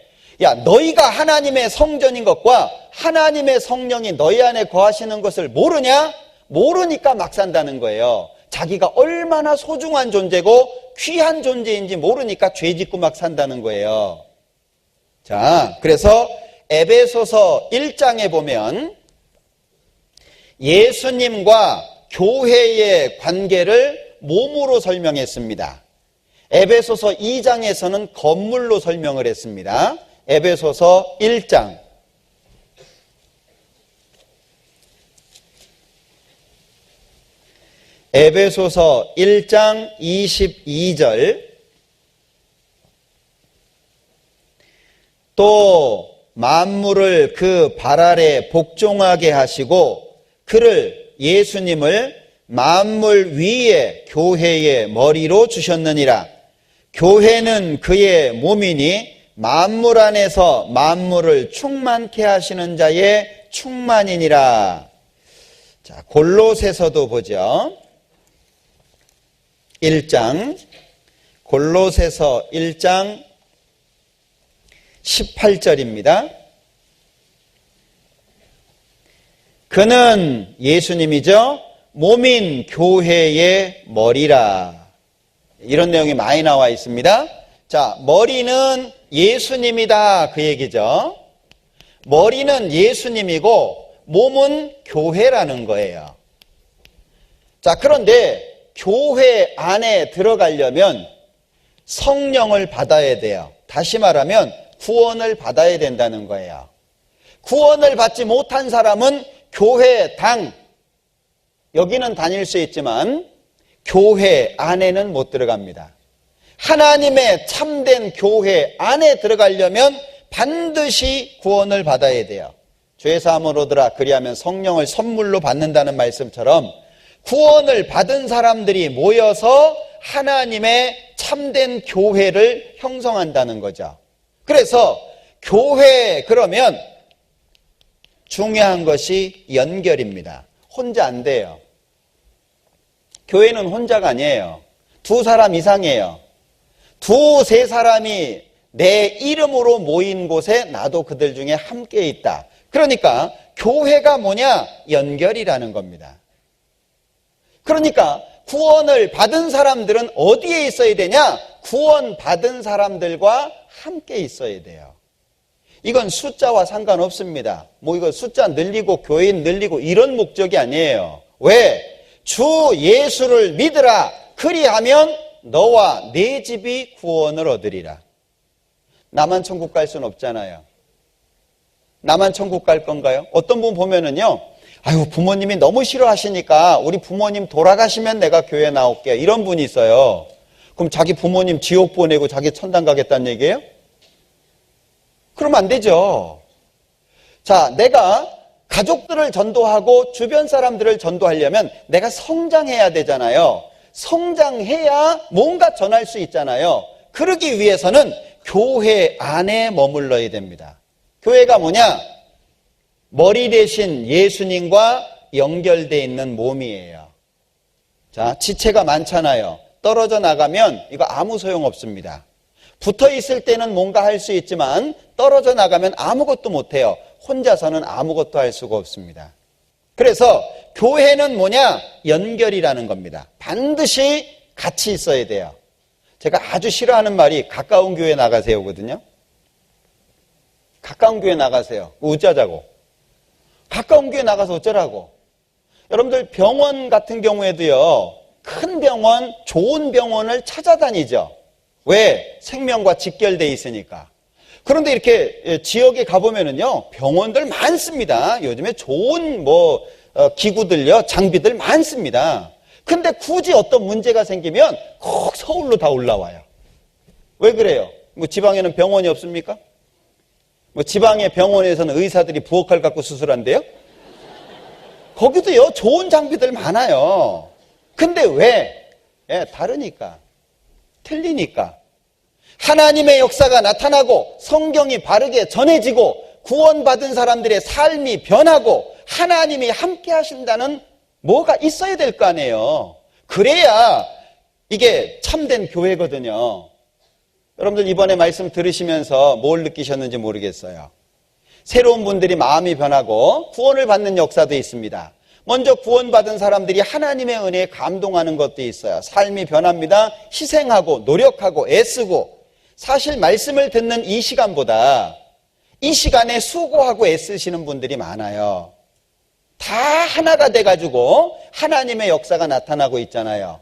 S1: 야, 너희가 하나님의 성전인 것과 하나님의 성령이 너희 안에 거하시는 것을 모르냐? 모르니까 막 산다는 거예요. 자기가 얼마나 소중한 존재고 귀한 존재인지 모르니까 죄 짓고 막 산다는 거예요. 자, 그래서 에베소서 1장에 보면 예수님과 교회의 관계를 몸으로 설명했습니다. 에베소서 2장에서는 건물로 설명을 했습니다. 에베소서 1장 에베소서 1장 22절 또 만물을 그 발 아래 복종하게 하시고 그를 예수님을 만물 위에 교회의 머리로 주셨느니라. 교회는 그의 몸이니 만물 안에서 만물을 충만케 하시는 자의 충만이니라. 자, 골로새서도 보죠. 1장 골로새서 1장 18절입니다. 그는 예수님이죠. 몸인 교회의 머리라. 이런 내용이 많이 나와 있습니다. 자, 머리는 예수님이다, 그 얘기죠. 머리는 예수님이고 몸은 교회라는 거예요. 자, 그런데 교회 안에 들어가려면 성령을 받아야 돼요. 다시 말하면 구원을 받아야 된다는 거예요. 구원을 받지 못한 사람은 교회 당, 여기는 다닐 수 있지만 교회 안에는 못 들어갑니다. 하나님의 참된 교회 안에 들어가려면 반드시 구원을 받아야 돼요. 죄 사함을 얻으라 그리하면 성령을 선물로 받는다는 말씀처럼 구원을 받은 사람들이 모여서 하나님의 참된 교회를 형성한다는 거죠. 그래서 교회 그러면 중요한 것이 연결입니다. 혼자 안 돼요. 교회는 혼자가 아니에요. 두 사람 이상이에요. 두세 사람이 내 이름으로 모인 곳에 나도 그들 중에 함께 있다. 그러니까 교회가 뭐냐? 연결이라는 겁니다. 그러니까 구원을 받은 사람들은 어디에 있어야 되냐? 구원 받은 사람들과 함께 있어야 돼요. 이건 숫자와 상관없습니다. 뭐 이거 숫자 늘리고 교인 늘리고 이런 목적이 아니에요. 왜? 주 예수를 믿으라. 그리하면 너와 네 집이 구원을 얻으리라. 나만 천국 갈 수는 없잖아요. 나만 천국 갈 건가요? 어떤 분 보면은요, 아유, 부모님이 너무 싫어하시니까 우리 부모님 돌아가시면 내가 교회 나올게요. 이런 분이 있어요. 그럼 자기 부모님 지옥 보내고 자기 천당 가겠다는 얘기예요? 그러면 안 되죠. 자, 내가 가족들을 전도하고 주변 사람들을 전도하려면 내가 성장해야 되잖아요. 성장해야 뭔가 전할 수 있잖아요. 그러기 위해서는 교회 안에 머물러야 됩니다. 교회가 뭐냐? 머리 대신 예수님과 연결되어 있는 몸이에요. 자, 지체가 많잖아요. 떨어져 나가면 이거 아무 소용 없습니다. 붙어 있을 때는 뭔가 할 수 있지만 떨어져 나가면 아무것도 못해요. 혼자서는 아무것도 할 수가 없습니다. 그래서 교회는 뭐냐? 연결이라는 겁니다. 반드시 같이 있어야 돼요. 제가 아주 싫어하는 말이 가까운 교회 나가세요거든요. 가까운 교회 나가세요. 어쩌자고. 가까운 교회 나가서 어쩌라고. 여러분들 병원 같은 경우에도요, 큰 병원, 좋은 병원을 찾아다니죠. 왜? 생명과 직결되어 있으니까. 그런데 이렇게 지역에 가보면은요, 병원들 많습니다. 요즘에 좋은 기구들요, 장비들 많습니다. 근데 굳이 어떤 문제가 생기면 꼭 서울로 다 올라와요. 왜 그래요? 뭐 지방에는 병원이 없습니까? 뭐 지방의 병원에서는 의사들이 부엌칼 갖고 수술한대요? 거기도요, 좋은 장비들 많아요. 근데 왜? 다르니까. 틀리니까. 하나님의 역사가 나타나고 성경이 바르게 전해지고 구원받은 사람들의 삶이 변하고 하나님이 함께 하신다는 뭐가 있어야 될 거 아니에요. 그래야 이게 참된 교회거든요. 여러분들 이번에 말씀 들으시면서 뭘 느끼셨는지 모르겠어요. 새로운 분들이 마음이 변하고 구원을 받는 역사도 있습니다. 먼저 구원받은 사람들이 하나님의 은혜에 감동하는 것도 있어요. 삶이 변합니다. 희생하고 노력하고 애쓰고. 사실 말씀을 듣는 이 시간보다 이 시간에 수고하고 애쓰시는 분들이 많아요. 다 하나가 돼가지고 하나님의 역사가 나타나고 있잖아요.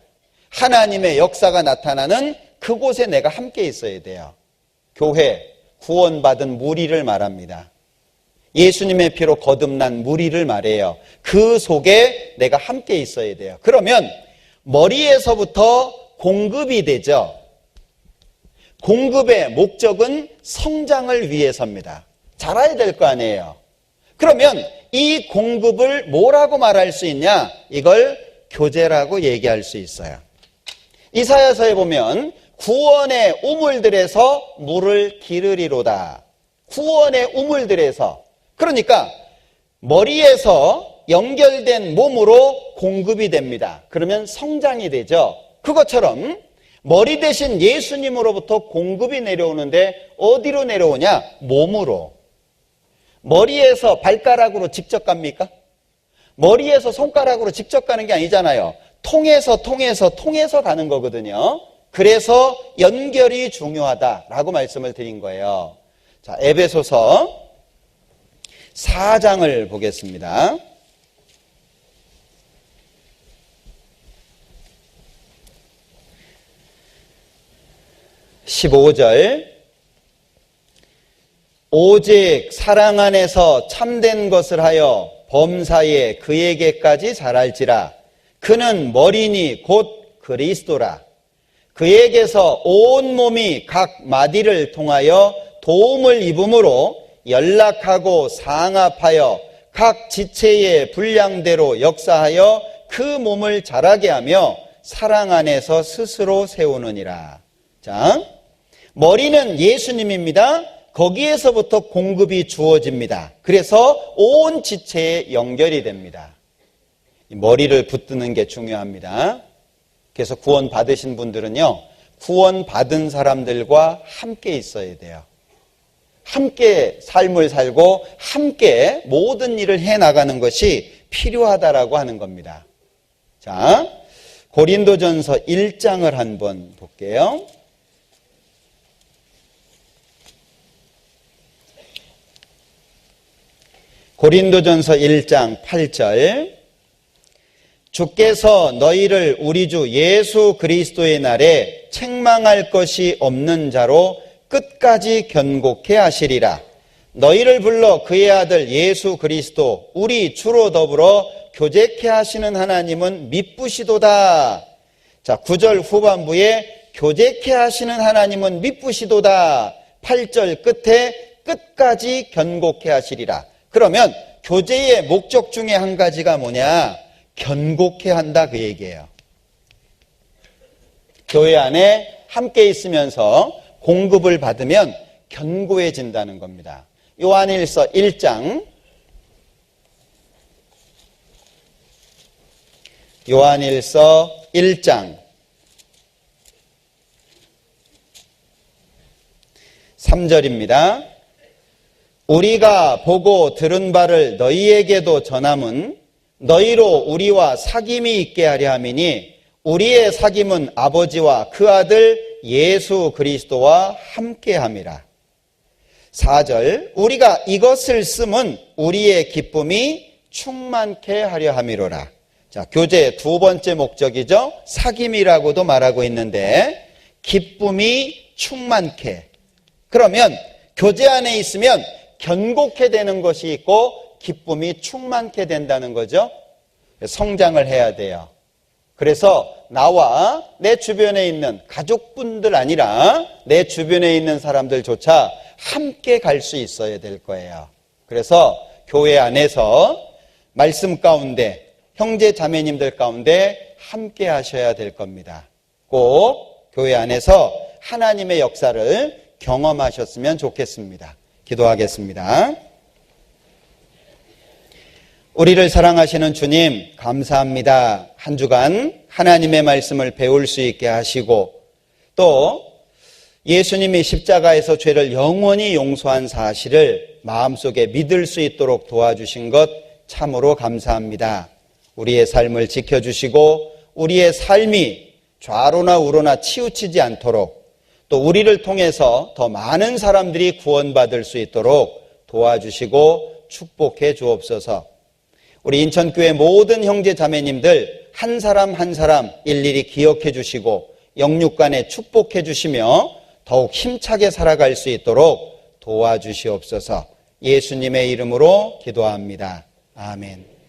S1: 하나님의 역사가 나타나는 그곳에 내가 함께 있어야 돼요. 교회, 구원받은 무리를 말합니다. 예수님의 피로 거듭난 무리를 말해요. 그 속에 내가 함께 있어야 돼요. 그러면 머리에서부터 공급이 되죠. 공급의 목적은 성장을 위해서입니다. 자라야 될 거 아니에요. 그러면 이 공급을 뭐라고 말할 수 있냐? 이걸 교제라고 얘기할 수 있어요. 이사야서에 보면 구원의 우물들에서 물을 기르리로다. 구원의 우물들에서. 그러니까 머리에서 연결된 몸으로 공급이 됩니다. 그러면 성장이 되죠. 그것처럼 머리 대신 예수님으로부터 공급이 내려오는데 어디로 내려오냐? 몸으로. 머리에서 발가락으로 직접 갑니까? 머리에서 손가락으로 직접 가는 게 아니잖아요. 통해서 가는 거거든요. 그래서 연결이 중요하다라고 말씀을 드린 거예요. 자, 에베소서 4장을 보겠습니다. 15절 오직 사랑 안에서 참된 것을 하여 범사에 그에게까지 자랄지라. 그는 머리니 곧 그리스도라. 그에게서 온 몸이 각 마디를 통하여 도움을 입음으로 연락하고 상합하여 각 지체의 분량대로 역사하여 그 몸을 자라게 하며 사랑 안에서 스스로 세우느니라. 자, 머리는 예수님입니다. 거기에서부터 공급이 주어집니다. 그래서 온 지체에 연결이 됩니다. 머리를 붙드는 게 중요합니다. 그래서 구원 받으신 분들은요, 구원 받은 사람들과 함께 있어야 돼요. 함께 삶을 살고 함께 모든 일을 해나가는 것이 필요하다라고 하는 겁니다. 자, 고린도전서 1장을 한번 볼게요. 고린도전서 1장 8절. 주께서 너희를 우리 주 예수 그리스도의 날에 책망할 것이 없는 자로 끝까지 견고케 하시리라. 너희를 불러 그의 아들 예수 그리스도 우리 주로 더불어 교제케 하시는 하나님은 미쁘시도다. 자, 9절 후반부에 교제케 하시는 하나님은 미쁘시도다. 8절 끝에 끝까지 견고케 하시리라. 그러면 교제의 목적 중에 한 가지가 뭐냐? 견고케 한다, 그 얘기예요. 교회 안에 함께 있으면서 공급을 받으면 견고해진다는 겁니다. 요한일서 1장, 요한일서 1장 3절입니다. 우리가 보고 들은 바를 너희에게도 전함은 너희로 우리와 사귐이 있게 하려 함이니 우리의 사귐은 아버지와 그 아들 예수 그리스도와 함께함이라. 4절, 우리가 이것을 쓰면 우리의 기쁨이 충만케 하려 함이로라. 자, 교제의 두 번째 목적이죠. 사귐이라고도 말하고 있는데 기쁨이 충만케. 그러면 교제 안에 있으면 견고케 되는 것이 있고 기쁨이 충만케 된다는 거죠. 성장을 해야 돼요. 그래서 나와 내 주변에 있는 가족분들 아니라 내 주변에 있는 사람들조차 함께 갈 수 있어야 될 거예요. 그래서 교회 안에서 말씀 가운데 형제 자매님들 가운데 함께 하셔야 될 겁니다. 꼭 교회 안에서 하나님의 역사를 경험하셨으면 좋겠습니다. 기도하겠습니다. 우리를 사랑하시는 주님, 감사합니다. 한 주간 하나님의 말씀을 배울 수 있게 하시고 또 예수님이 십자가에서 죄를 영원히 용서한 사실을 마음속에 믿을 수 있도록 도와주신 것 참으로 감사합니다. 우리의 삶을 지켜주시고 우리의 삶이 좌로나 우로나 치우치지 않도록 또 우리를 통해서 더 많은 사람들이 구원받을 수 있도록 도와주시고 축복해 주옵소서. 우리 인천교회 모든 형제 자매님들 한 사람 한 사람 일일이 기억해 주시고 영육간에 축복해 주시며 더욱 힘차게 살아갈 수 있도록 도와주시옵소서. 예수님의 이름으로 기도합니다. 아멘.